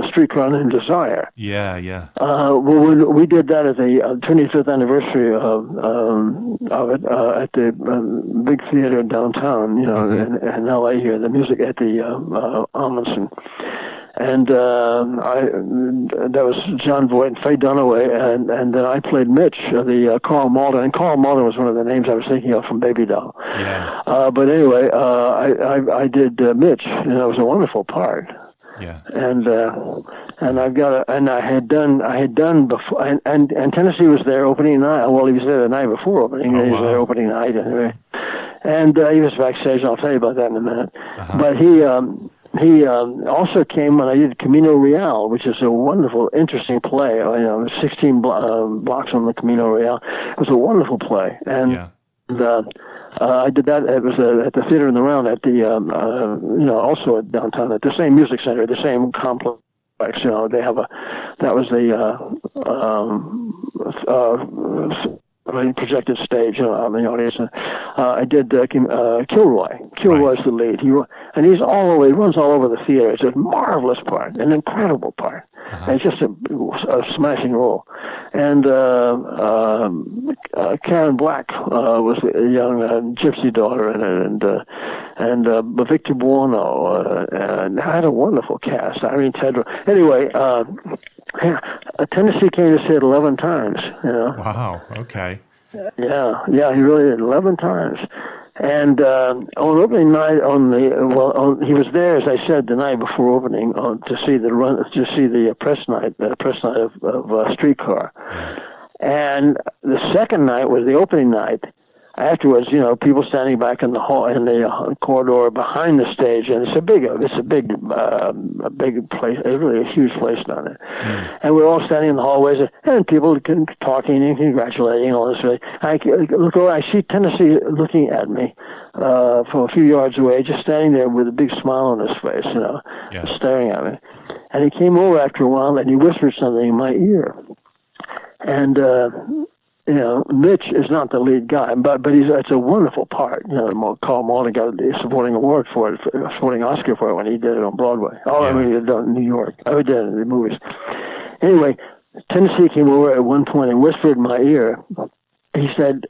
Streetcar Named Desire. Yeah, yeah. Well, we did that at the 25th anniversary of it at the big theater downtown, in L.A. here, the music at the Amundsen. And that was John Voight and Faye Dunaway, and then I played Mitch, the Carl Malden, and Carl Malden was one of the names I was thinking of from Baby Doll. Yeah. But anyway, I did Mitch, and it was a wonderful part. Yeah. And I had done before, and Tennessee was there opening night. Well, he was there the night before opening. Oh, he was there opening night anyway, and he was backstage. And I'll tell you about that in a minute. But he also came when I did Camino Real, which is a wonderful, interesting play. 16 blocks on the Camino Real. It was a wonderful play, and I did that. It was at the Theater in the Round at the also at downtown at the same music center, the same complex. They have that was the projected stage on the audience. I did Kilroy. Kilroy's the lead. And he's all over. He runs all over the theater. It's a marvelous part, an incredible part. And it's just a smashing role. And Karen Black was a young gypsy daughter in it, and Victor Buono, and I had a wonderful cast. Irene Tedrow. Anyway. Tennessee came to see it 11 times. Wow. Okay. Yeah, he really did 11 times. And on opening night, he was there, as I said, the night before opening to see the press night of Streetcar. And the second night was the opening night. Afterwards, people standing back in the hall, in the corridor behind the stage, and it's a big place. It's really a huge place down there. And we're all standing in the hallways, and people talking and congratulating and all this. I look over, I see Tennessee looking at me from a few yards away, just standing there with a big smile on his face, staring at me. And he came over after a while, and he whispered something in my ear, and. Mitch is not the lead guy, but it's a wonderful part. Carl Malden got a supporting award for it, a supporting Oscar for it when he did it on Broadway. I mean, he did it in New York. I did it in the movies. Anyway, Tennessee came over at one point and whispered in my ear. He said,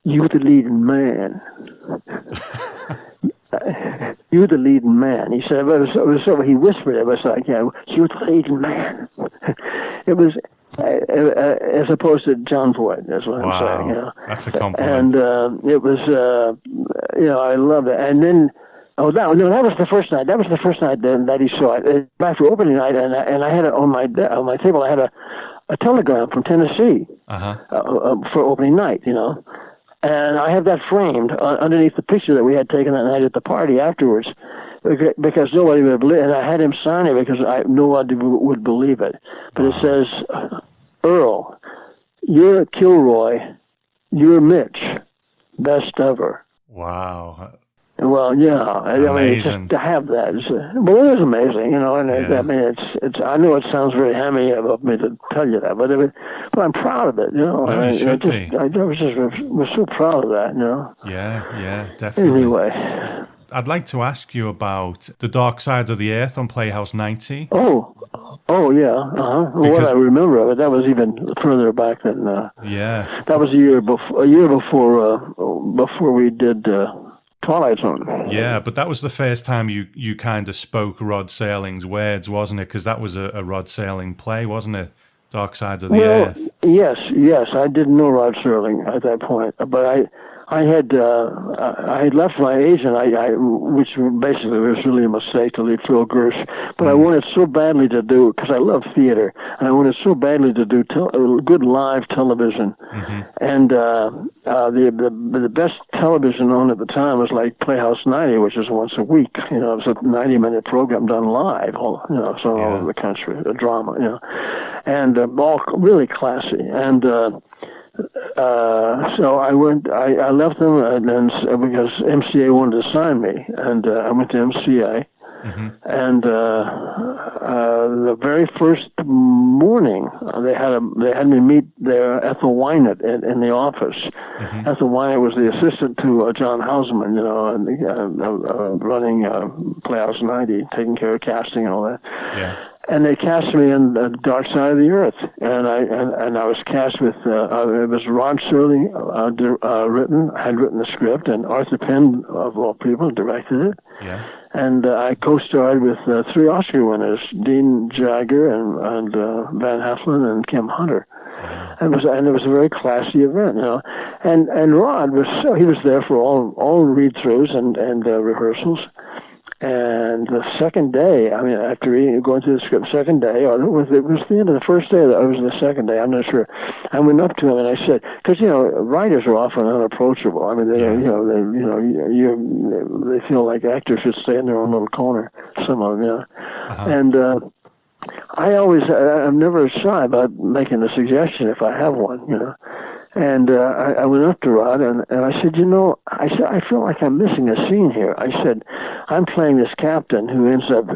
"You're the leading man." You're the leading man. He said, it was sort of, he whispered it, but it's like, you're the leading man. It was, as opposed to John Voight, that's what I'm saying. That's a compliment. And it was, I loved it. And then, that was the first night. That was the first night that he saw it. After opening night, and I had it on my table. I had a telegram from Tennessee for opening night. And I have that framed underneath the picture that we had taken that night at the party afterwards, because nobody would believe it. And I had him sign it because nobody would believe it. But it says, "Earl, you're Kilroy, you're Mitch, best ever." Wow. Well, yeah. Amazing. I mean, just to have that, it is amazing, And I mean, it's. I know it sounds very hammy of me to tell you that, but I'm proud of it, No, you should be. I was so proud of that, Yeah, definitely. Anyway, I'd like to ask you about The Dark Side of the Earth on Playhouse 90. Oh yeah. What I remember of it, that was even further back than. That was a year before we did. Twilight Zone. Yeah, but that was the first time you kind of spoke Rod Serling's words, wasn't it? Because that was a Rod Serling play, wasn't it? Dark Side of the Earth. Yes. I didn't know Rod Serling at that point, but I had left my agent, which basically was really a mistake to leave Phil Gersh, but I wanted so badly to do, because I love theater, and I wanted so badly to do good live television. And the best television on at the time was like Playhouse 90, which was once a week. It was a 90-minute program done live, all over the country, a drama, and all really classy. And so I left them, and then because MCA wanted to sign me, and I went to MCA, And the very first morning, they had me meet their Ethel Wynett in the office. Ethel Wynett was the assistant to John Houseman, and running Playhouse 90, taking care of casting and all that. Yeah. And they cast me in The Dark Side of the Earth, and I was cast with it was Rod Serling had written the script, and Arthur Penn, of all people, directed it. Yeah. And I co-starred with 3 Oscar winners, Dean Jagger and Van Heflin and Kim Hunter. And it was a very classy event, And Rod he was there for all read-throughs and rehearsals. And the second day, after going through the script, second day, or it was the end of the first day, or it was the second day, I'm not sure. I went up to him and I said, because writers are often unapproachable. They feel like actors should stay in their own little corner. Some of them, And I'm never shy about making a suggestion if I have one, And I went up to Rod and I said, I feel like I'm missing a scene here. I said, I'm playing this captain who ends up,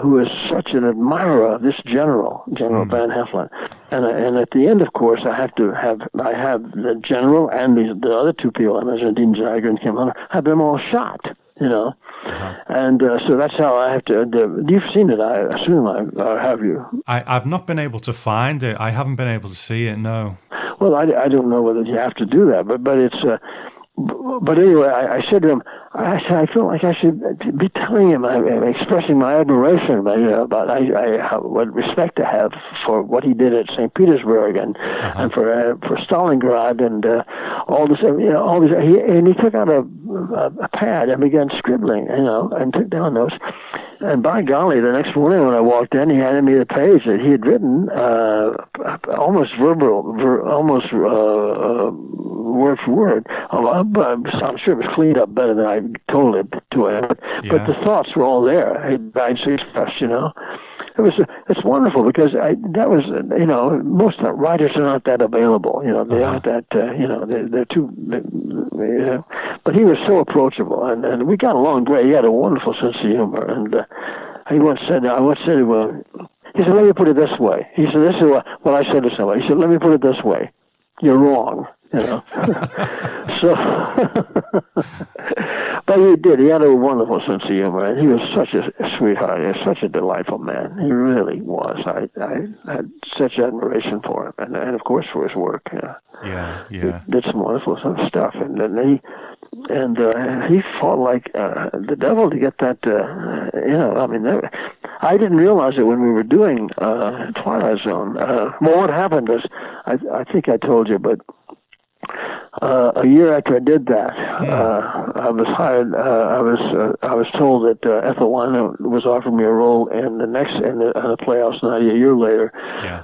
who is such an admirer of this General Van Heflin. And at the end, of course, I have the General and the other 2 people, I mentioned Dean Jagger and Kim Hunter, have them all shot, And so that's how I have to. You've seen it, I assume, have you? I've not been able to find it. I haven't been able to see it, no. Well, I don't know whether you have to do that, but it's. But anyway, I said to him, I feel like I should be telling him, expressing my admiration about what respect I have for what he did at St. Petersburg and for Stalingrad and all this, all this. He took out a pad and began scribbling, and took down notes. And by golly, the next morning when I walked in, he handed me the page that he had written, almost word for word. I'm sure it was cleaned up better than I told it to him, but the thoughts were all there. I'd expressed, It's wonderful because most writers are not that available. They aren't that. They're too. But he was so approachable, and we got along great. He had a wonderful sense of humor, and I once said to him, he said, "Let me put it this way." He said, "This is what I said to somebody." He said, "Let me put it this way. You're wrong." So, but he did. He had a wonderful sense of humor, and he was such a sweetheart. He was such a delightful man. He really was. I had such admiration for him, and of course for his work. Yeah. He did some wonderful stuff, and he fought like the devil to get that. I didn't realize it when we were doing Twilight Zone. Well, what happened is, I think I told you, but. A year after I did that, I was hired. I was told that Ethel Wynett was offering me a role in the Playhouse 90 a year later,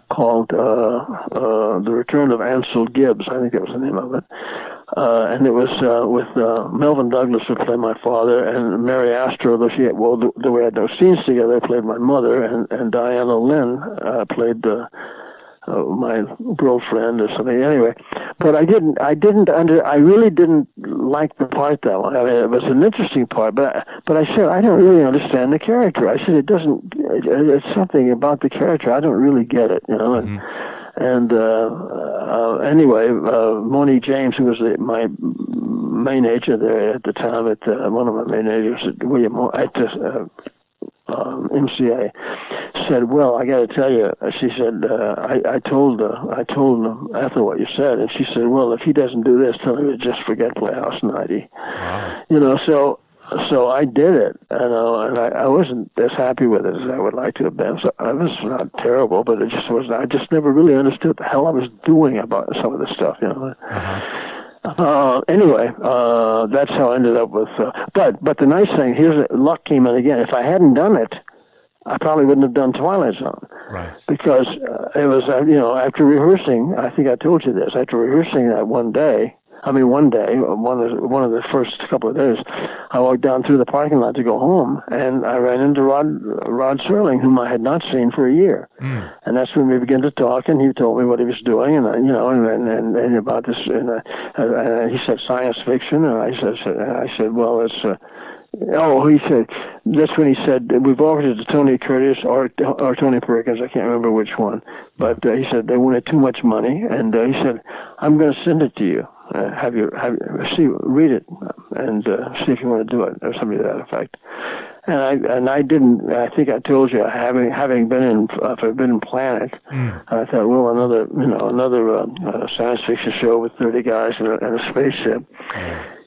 called The Return of Ansel Gibbs. I think that was the name of it. And it was with Melvin Douglas, who played my father, and Mary Astor, though we had no scenes together, played my mother, and Diana Lynn played my girlfriend or something. Anyway, but I really didn't like the part that one. It was an interesting part, but I said, I don't really understand the character. I said, it's something about the character. I don't really get it, And anyway, Moni James, who was my main agent there at the time, one of my main agents at MCA, said, "Well, I got to tell you," she said, I told Ethel what you said, and she said, "Well, if he doesn't do this, tell him to just forget Playhouse 90." Wow. So I did it, and I wasn't as happy with it as I would like to have been. So I was not terrible, but it just was. I just never really understood what the hell I was doing about some of the stuff, Anyway, that's how I ended up with. But the nice thing, luck came in again. If I hadn't done it, I probably wouldn't have done Twilight Zone. Right. Because it was, after rehearsing, I think I told you this, after rehearsing that one day, one of the first couple of days, I walked down through the parking lot to go home, and I ran into Rod Serling, whom I had not seen for a year. And that's when we began to talk, and he told me what he was doing, and and about this, and he said science fiction, and I said, well, it's Oh, he said, that's when he said, we've offered it to Tony Curtis or Tony Perkins, I can't remember which one. But he said they wanted too much money, and he said, I'm going to send it to you. Read it, and see if you want to do it, or something to that effect. And I didn't. I think I told you, having been in Planet, I thought, well, another science fiction show with 30 guys and a spaceship.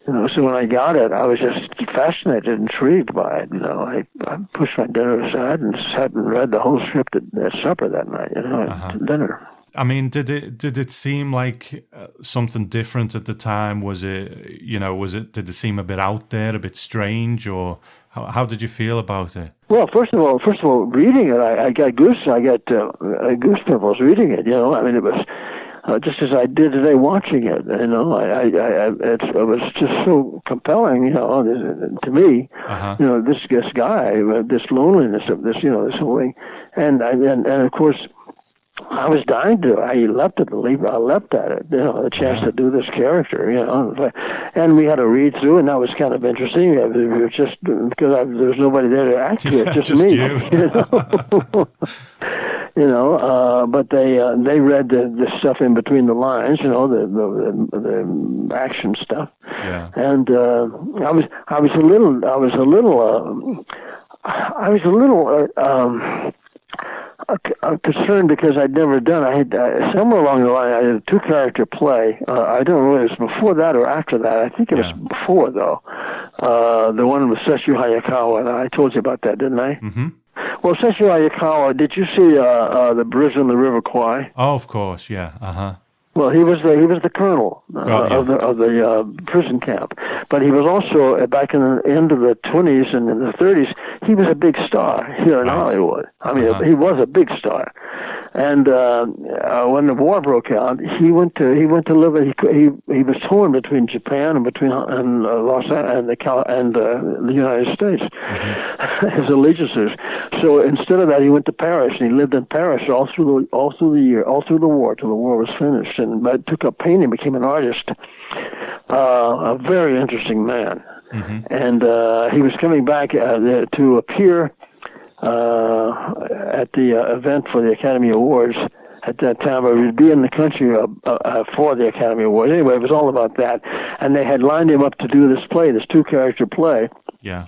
So when I got it, I was just fascinated, intrigued by it. I pushed my dinner aside and sat and read the whole script at supper that night. At dinner. I mean, did it seem like something different at the time? Was it, did it seem a bit out there, a bit strange, or how did you feel about it? Well, first of all, reading it, I got goose pimples reading it. I mean, it was just as I did today watching it. It was just so compelling. To me, this guy, this loneliness of this whole thing, and of course, I was dying to. I leapt at it. The chance to do this character. And we had to read through, and that was kind of interesting. It was just because there was nobody there to act with, just me. But they read the stuff in between the lines. The action stuff. Yeah. And I was a little concerned because I'd never done. I had somewhere along the line I did a 2-character play. I don't know if it was before that or after that. I think it was before though. The one with Sessue Hayakawa. And I told you about that, didn't I? Mm-hmm. Well, Sessue Hayakawa. Did you see the Bridge on the River Kwai? Oh, of course, yeah. Uh huh. Well, he was the colonel of the prison camp, but he was also back in the end of the 20s and in the 30s. He was a big star here in Hollywood. I mean, he was a big star. And when the war broke out, he went to live. He was torn between Japan and the United States. Mm-hmm. His allegiances. So instead of that, he went to Paris, and he lived in Paris all through the war till the war was finished. And took up painting, became an artist. A very interesting man. Mm-hmm. And he was coming back to appear at the event for the Academy Awards at that time, or he'd be in the country for the Academy Awards. Anyway, it was all about that. And they had lined him up to do this 2-character play. Yeah.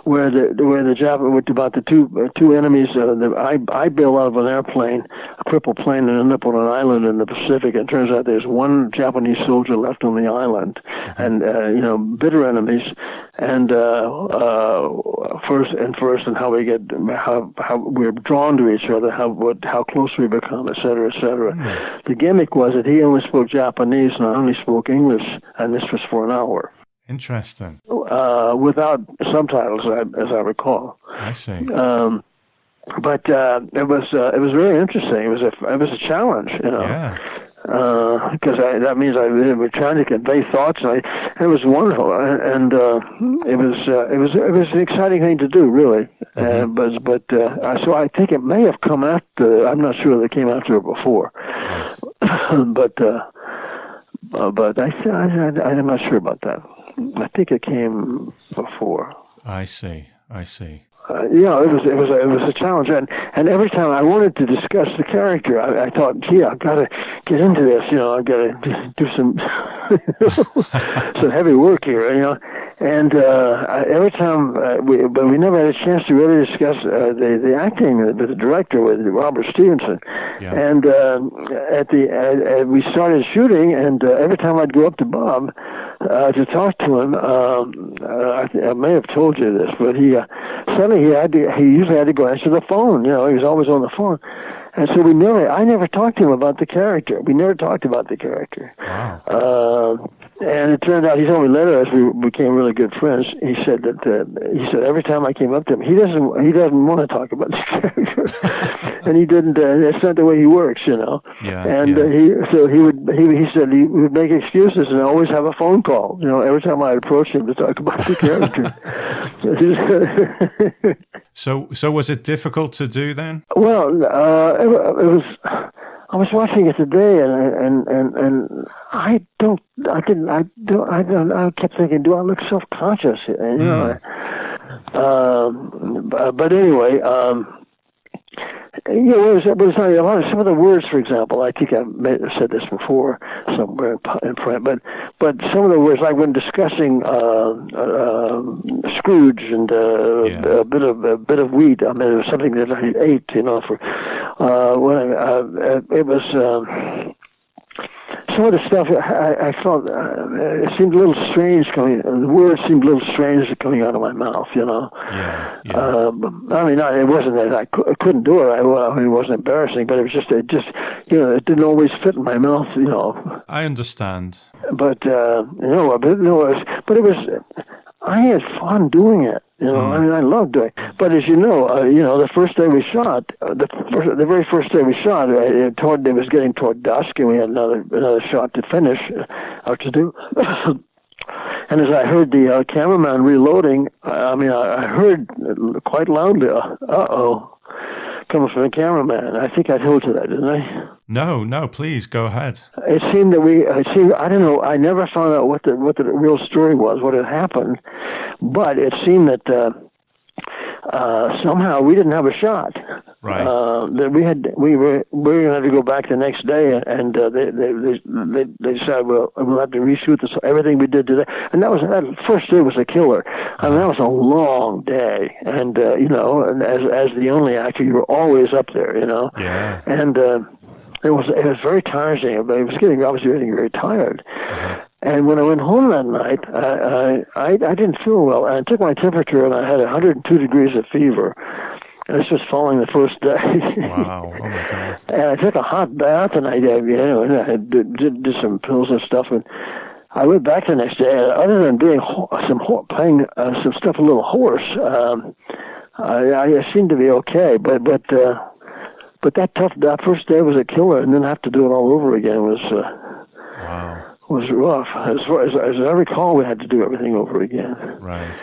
Where the Japanese about the two enemies. I bailed out of an airplane, a crippled plane, and ended up on an island in the Pacific. It turns out there's one Japanese soldier left on the island, and bitter enemies. And first, and how we're drawn to each other, how close we become, et cetera, et cetera. Mm. The gimmick was that he only spoke Japanese and I only spoke English, and this was for an hour. Interesting. Without subtitles, as I recall. I see. But it was very interesting. It was a challenge, Yeah. Because that means I was trying to convey thoughts, and it was wonderful, and it was an exciting thing to do, really. Mm-hmm. So I think it may have come after. I'm not sure they came after it before, yes. but I'm not sure about that. I think it came before. I see. It was a challenge, and every time I wanted to discuss the character, I thought, I've got to get into this. I've got to do some some heavy work here. And every time, we never had a chance to really discuss the acting with the director, with Robert Stevenson. Yeah. And we started shooting, and every time I'd go up to Bob to talk to him, I may have told you this, but he usually had to go answer the phone. He was always on the phone. And so I never talked to him about the character. We never talked about the character. Wow. And it turned out, he told me later, as we became really good friends, he said every time I came up to him, he doesn't want to talk about the character, and he didn't. That's not the way he works, Yeah. And he said he would make excuses and always have a phone call. Every time I approached him to talk about the character. So was it difficult to do then? Well, it was. I was watching it today, and I kept thinking, do I look self-conscious? But anyway, a lot of some of the words, for example, I think I've said this before somewhere in print, but some of the words, like when discussing Scrooge and a bit of wheat. I mean, it was something that I ate, for when it was. Some of the stuff I felt it seemed a little strange coming. The words seemed a little strange coming out of my mouth. Yeah. I mean, it wasn't that I couldn't do it. I mean, it wasn't embarrassing, but it was just it didn't always fit in my mouth. I understand. But it was. I had fun doing it. I mean, I loved doing it. But as you know, the first day we shot, the very first day we shot, it was getting toward dusk, and we had another shot to finish, or to do. And as I heard the cameraman reloading, I heard quite loudly, "Uh-oh," coming from the cameraman. I think I told you that, didn't I? No, please go ahead. It seemed that I don't know, I never found out what the real story was, what had happened, but it seemed that somehow we didn't have a shot. Right. That we were going to have to go back the next day, and they said, well, we'll have to reshoot this, everything we did today. And that first day was a killer. I mean, that was a long day, and and as the only actor, you were always up there, Yeah. and it was very tiring. I was obviously getting very tired. Uh-huh. And when I went home that night, I didn't feel well. I took my temperature, and I had 102 degrees of fever. And this was following the first day. Wow! Oh my God! And I took a hot bath, and I did some pills and stuff. And I went back the next day. Other than being playing some stuff a little hoarse, I seemed to be okay. But that first day was a killer, and then have to do it all over again was wow. Was rough. As I recall, we had to do everything over again. Right.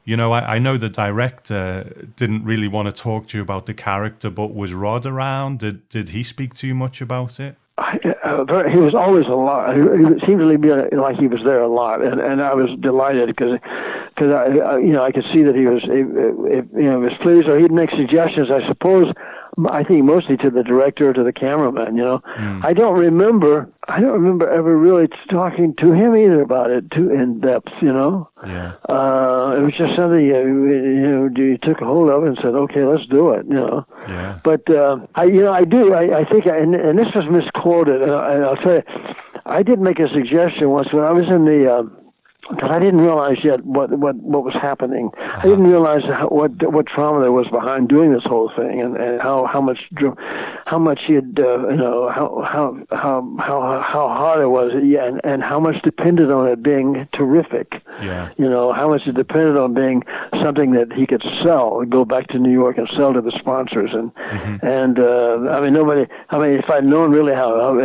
I know the director didn't really want to talk to you about the character, but was Rod around? Did he speak to you much about it? He was always a lot. He seemed to be like he was there a lot, and I was delighted because I could see that he was pleased, or he'd make suggestions. I think mostly to the director or to the cameraman. I don't remember ever really talking to him either about it too in depth. Yeah. It was just something you took a hold of and said, okay, let's do it. Yeah. But I think, and this was misquoted, and I'll tell you, I did make a suggestion once when I was in the. Because I didn't realize yet what was happening. Uh-huh. I didn't realize what trauma there was behind doing this whole thing, and how much he had how hard it was, and how much depended on it being terrific. Yeah. How much it depended on being something that he could sell, go back to New York and sell to the sponsors, and if I'd known really how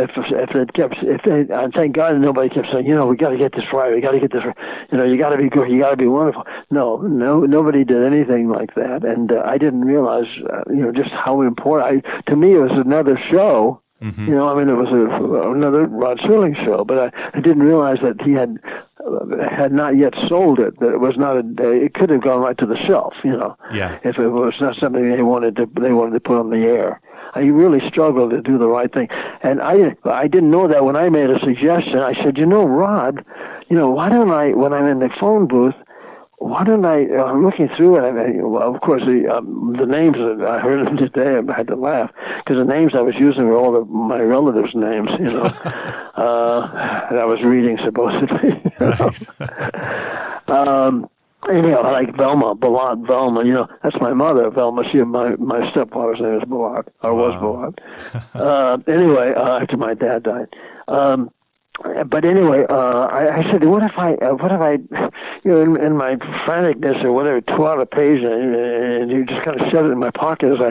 thank God nobody kept saying, we got to get this right, we got to get this right. You got to be good. You got to be wonderful. No, nobody did anything like that, and I didn't realize, just how important. To me, it was another show. Mm-hmm. It was another Rod Serling show, but I didn't realize that he had not yet sold it. That it was not it could have gone right to the shelf. Yeah. If it was not something they wanted to put on the air. I really struggled to do the right thing, and I didn't know that when I made a suggestion. I said, Rod, why don't I, when I'm in the phone booth, I'm looking through it, of course, the names that I heard them today, I had to laugh, because the names I was using were all my relatives' names, that I was reading, supposedly. Anyhow, like Velma, that's my mother, Velma. My stepfather's name is Balak, or was Balak. Anyway, after my dad died. But anyway, I said, what if I, in my franticness or whatever, tore out a page and you just kind of shoved it in my pocket as I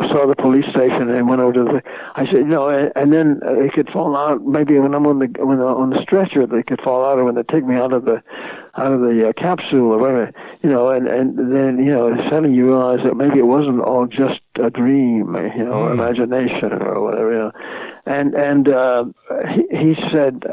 saw the police station and went over to I said, and then it could fall out. Maybe when I'm on the stretcher, they could fall out, or when they take me out of the capsule or whatever, and then suddenly you realize that maybe it wasn't all just a dream, imagination or whatever, he said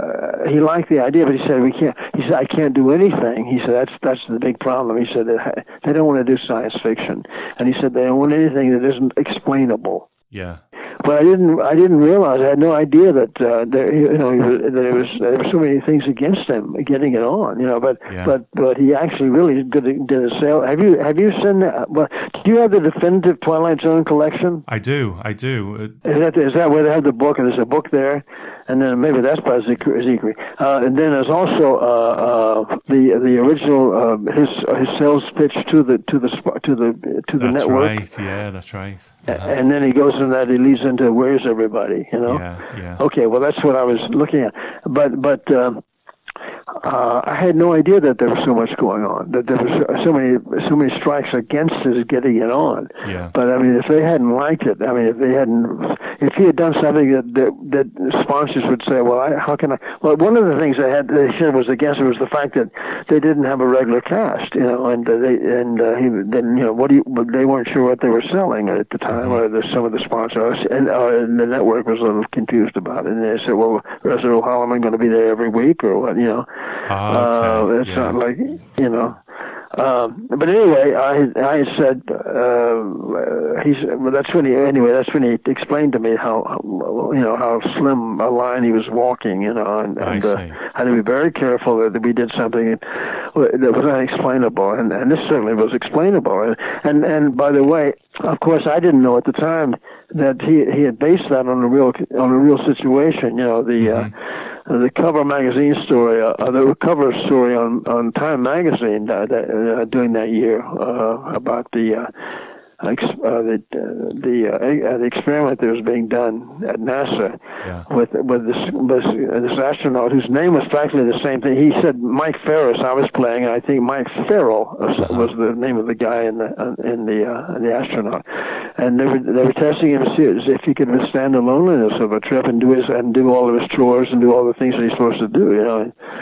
he liked the idea, but he said we can't. He said I can't do anything. He said that's the big problem. He said that they don't want to do science fiction, and he said they don't want anything that isn't explainable. Yeah. But I didn't realize. I had no idea that there were so many things against him getting it on. But he actually really did a sale. Have you seen that? Well, do you have the definitive Twilight Zone collection? I do. Is that where they have the book? And there's a book there, and then maybe that's by Zikri. And then there's also the original his sales pitch to the that's network. Right. Yeah, that's right. And then he goes in that. He leads into where's everybody? Yeah. Okay, well that's what I was looking at. But I had no idea that there was so much going on. That there was so many strikes against his getting it on. Yeah. But I mean, if they hadn't liked it, if he had done something that sponsors would say, well, how can I? Well, one of the things they said was against it was the fact that they didn't have a regular cast, they weren't sure what they were selling at the time, or some of the sponsors, and the network was a little confused about it, and they said, well, Resident Holloman going to be there every week or what, It's not like, but anyway, I said, that's when he explained to me how slim a line he was walking, and had to be very careful that we did something that was unexplainable, and this certainly was explainable. And by the way, of course, I didn't know at the time that he had based that on a real situation. The cover magazine story, the cover story on Time magazine during that year about the experiment that was being done at NASA with this astronaut whose name was practically the same thing. He said Mike Ferris. I was playing, and I think Mike Farrell was the name of the guy in the astronaut. And they were testing him to see if he could withstand the loneliness of a trip and do all of his chores and do all the things that he's supposed to do.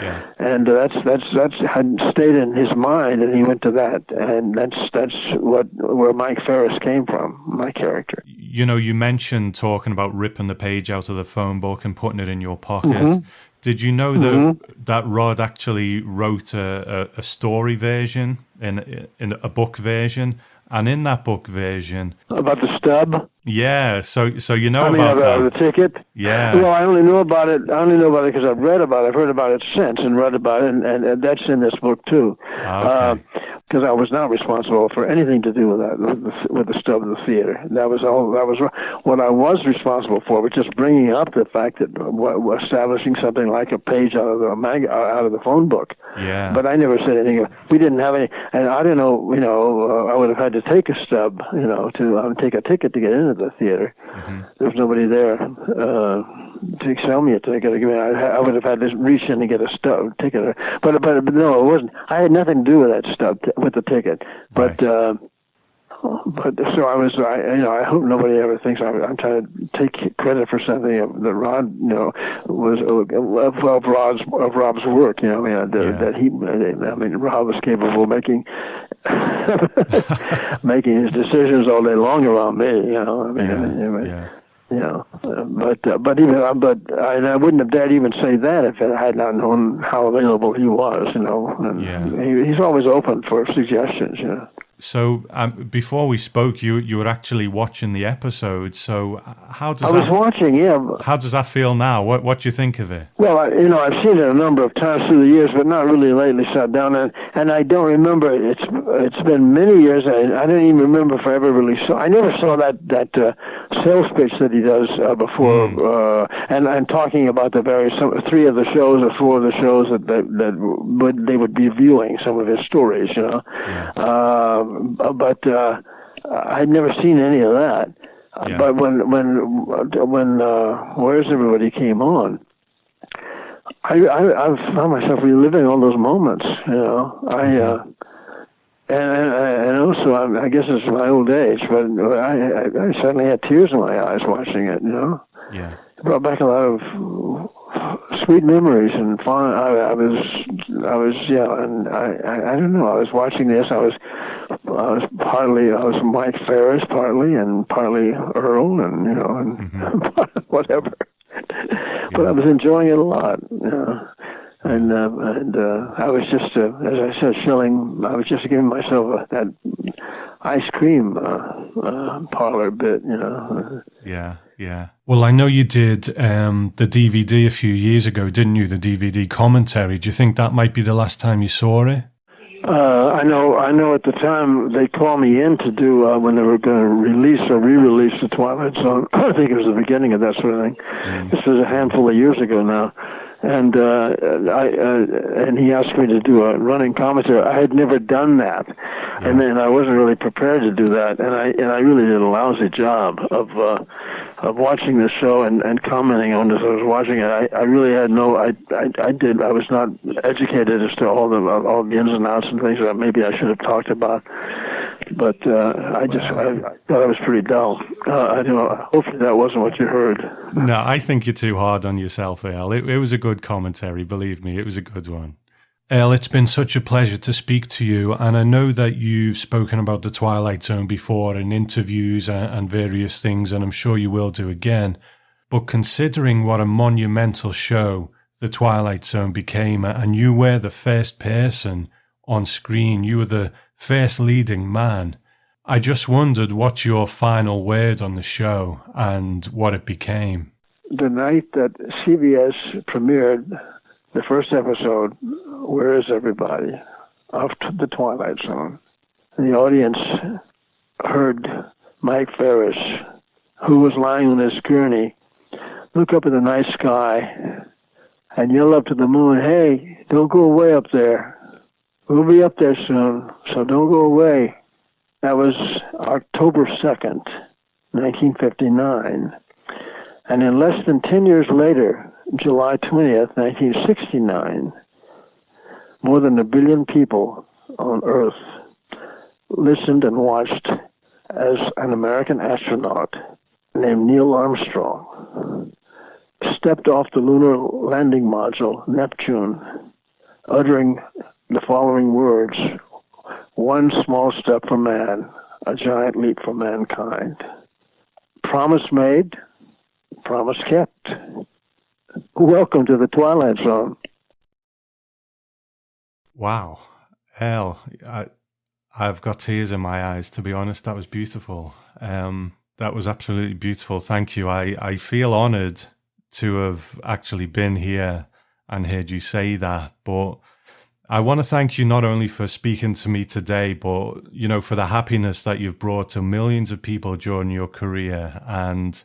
Yeah. And that's had stayed in his mind, and he went to that, and that's where Mike Ferris came from, my character. You mentioned talking about ripping the page out of the phone book and putting it in your pocket. Did you know that Rod actually wrote a story version in a book version? And in that book version... About the stub? Yeah, so about that. The ticket? Yeah. Well, I only know about it because I've read about it. I've heard about it since and read about it, and that's in this book, too. Okay. Because I was not responsible for anything to do with that, with the stub of the theater. That was what I was responsible for, was just bringing up the fact that establishing something like a page out of the phone book. Yeah. But I never said anything. We didn't have any, and I don't know. I would have had to take a stub, to take a ticket to get into the theater. There was nobody there to sell me a ticket. I would have had to reach in and get a stub ticket. But no, it wasn't. I had nothing to do with that stub. With the ticket, but so I was. I hope nobody ever thinks I'm trying to take credit for something that Rod, was of Rob's work. That he. Rob was capable of making making his decisions all day long around me. But I wouldn't have dared even say that if I had not known how available he was, And he's always open for suggestions, So before we spoke, you were actually watching the episode. So how does I was watching, yeah. How does that feel now? What do you think of it? Well, I've seen it a number of times through the years, but not really lately. Sat down and I don't remember. It's been many years. I don't even remember if I ever really saw. I never saw that sales pitch that he does before, and talking about the three of the shows or four of the shows that they would be viewing some of his stories, Yeah. But I'd never seen any of that. Yeah. But when Where's Everybody came on, I found myself reliving all those moments. And also I guess it's my old age, but I certainly had tears in my eyes watching it. Yeah. It brought back a lot of sweet memories and fun. I don't know. I was watching this. I was Mike Ferris partly, and partly Earl, and whatever. But I was enjoying it a lot. And I was just, as I said, I was just giving myself that ice cream parlor bit, Yeah. Well, I know you did the DVD a few years ago, didn't you? The DVD commentary. Do you think that might be the last time you saw it? I know. At the time they called me in to do when they were going to release or re-release the Twilight Zone. I think it was the beginning of that sort of thing. This was a handful of years ago now, and and he asked me to do a running commentary. I had never done that, and then I wasn't really prepared to do that, and I really did a lousy job of watching the show and commenting on it as I was watching it. I really had I was not educated as to all the ins and outs and things that maybe I should have talked about. But I thought I was pretty dull. Hopefully that wasn't what you heard. No, I think you're too hard on yourself, Al. It was a good commentary, believe me. It was a good one. Al, it's been such a pleasure to speak to you, and I know that you've spoken about the Twilight Zone before in interviews and various things, and I'm sure you will do again. But considering what a monumental show the Twilight Zone became, and you were the first person on screen, you were the first leading man, I just wondered what's your final word on the show and what it became. The night that CBS premiered the first episode, Where Is Everybody?, of the Twilight Zone, the audience heard Mike Ferris, who was lying on his gurney, look up at the night sky and yell up to the moon, "Hey, don't go away up there. We'll be up there soon, so don't go away." That was October 2nd, 1959. And in less than 10 years later, July 20th, 1969, more than 1 billion people on Earth listened and watched as an American astronaut named Neil Armstrong stepped off the lunar landing module, Neptune, uttering the following words: "One small step for man, a giant leap for mankind." Promise made, promise kept. Welcome to the Twilight Zone. Wow. Al, I've got tears in my eyes, to be honest. That was beautiful. That was absolutely beautiful. Thank you. I feel honored to have actually been here and heard you say that. But I want to thank you not only for speaking to me today, but, for the happiness that you've brought to millions of people during your career. And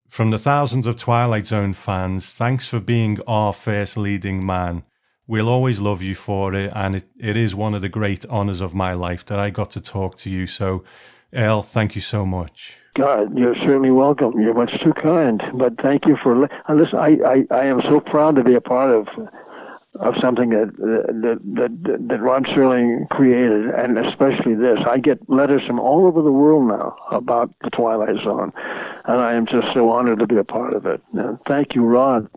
from the thousands of Twilight Zone fans, thanks for being our first leading man. We'll always love you for it, and it is one of the great honors of my life that I got to talk to you. So, Al, thank you so much. God, you're certainly welcome. You're much too kind. But thank you for listen. I am so proud to be a part of something that Rod Serling created, and especially this. I get letters from all over the world now about the Twilight Zone, and I am just so honored to be a part of it. Thank you, Rod.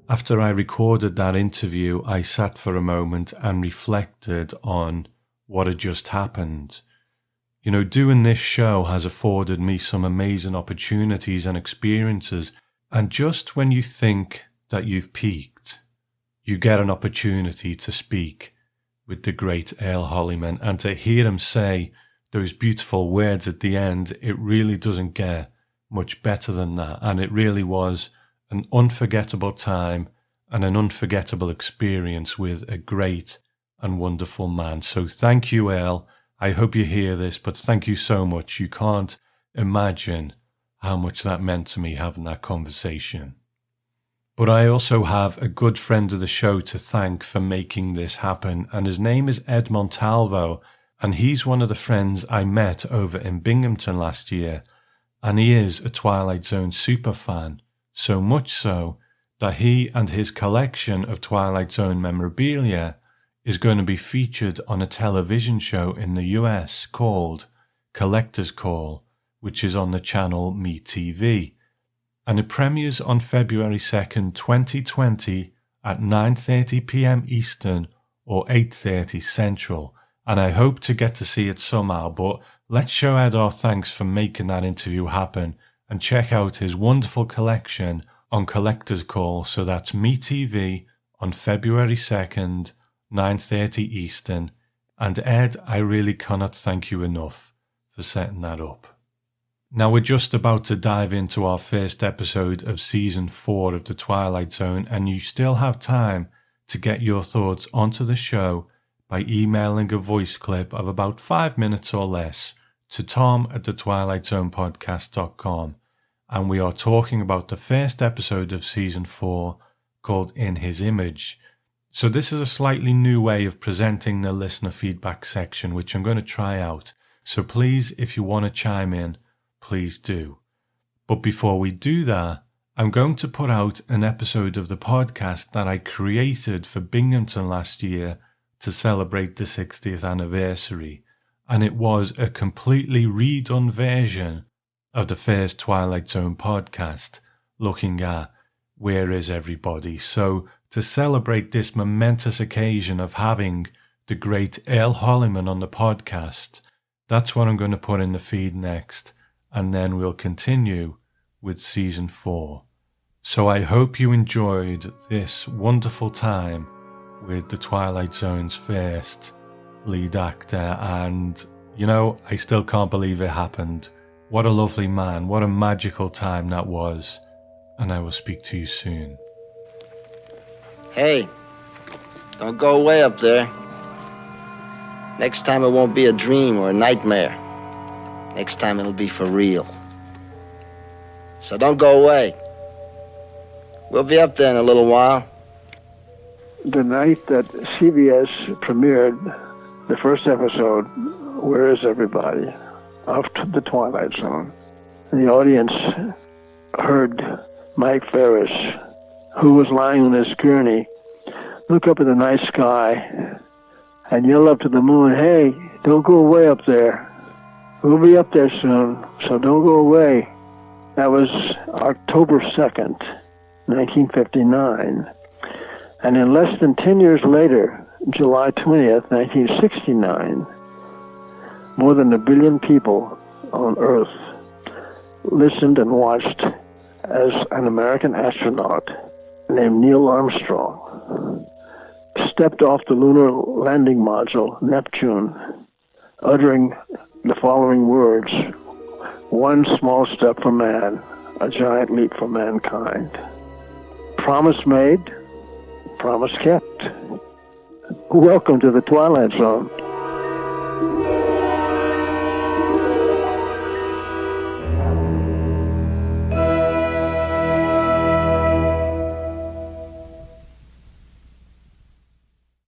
After I recorded that interview, I sat for a moment and reflected on what had just happened. Doing this show has afforded me some amazing opportunities and experiences. And just when you think that you've peaked, you get an opportunity to speak with the great Al Holliman, and to hear him say those beautiful words at the end, it really doesn't get much better than that. And it really was an unforgettable time and an unforgettable experience with a great and wonderful man. So thank you, Al. I hope you hear this, but thank you so much. You can't imagine how much that meant to me having that conversation. But I also have a good friend of the show to thank for making this happen, and his name is Ed Montalvo, and he's one of the friends I met over in Binghamton last year, and he is a Twilight Zone super fan, so much so that he and his collection of Twilight Zone memorabilia is going to be featured on a television show in the US called Collector's Call, which is on the channel MeTV. And it premieres on February 2nd, 2020 at 9:30 p.m. Eastern or 8:30 Central. And I hope to get to see it somehow, but let's show Ed our thanks for making that interview happen and check out his wonderful collection on Collector's Call. So that's MeTV on February 2nd, 9:30 Eastern. And Ed, I really cannot thank you enough for setting that up. Now we're just about to dive into our first episode of Season 4 of The Twilight Zone, and you still have time to get your thoughts onto the show by emailing a voice clip of about 5 minutes or less to tom@thetwilightzonepodcast.com. And we are talking about the first episode of Season 4 called In His Image. So this is a slightly new way of presenting the listener feedback section, which I'm going to try out. So please, if you want to chime in, please do. But before we do that, I'm going to put out an episode of the podcast that I created for Binghamton last year to celebrate the 60th anniversary. And it was a completely redone version of the first Twilight Zone podcast, looking at Where Is Everybody? So to celebrate this momentous occasion of having the great Earl Holliman on the podcast, that's what I'm going to put in the feed next. And then we'll continue with Season 4. So I hope you enjoyed this wonderful time with the Twilight Zone's first lead actor. And, you know, I still can't believe it happened. What a lovely man. What a magical time that was. And I will speak to you soon. Hey, don't go away up there. Next time it won't be a dream or a nightmare. Next time it'll be for real. So don't go away. We'll be up there in a little while. The night that CBS premiered the first episode, Where Is Everybody? Of The Twilight Zone, the audience heard Mike Ferris, who was lying on his gurney, look up at the night sky and yell up to the moon, "Hey, don't go away up there. We'll be up there soon, so don't go away." That was October 2nd, 1959. And in less than 10 years later, July 20th, 1969, more than 1 billion people on Earth listened and watched as an American astronaut named Neil Armstrong stepped off the lunar landing module, Neptune, uttering the following words: "One small step for man, a giant leap for mankind." Promise made, promise kept. Welcome to the Twilight Zone.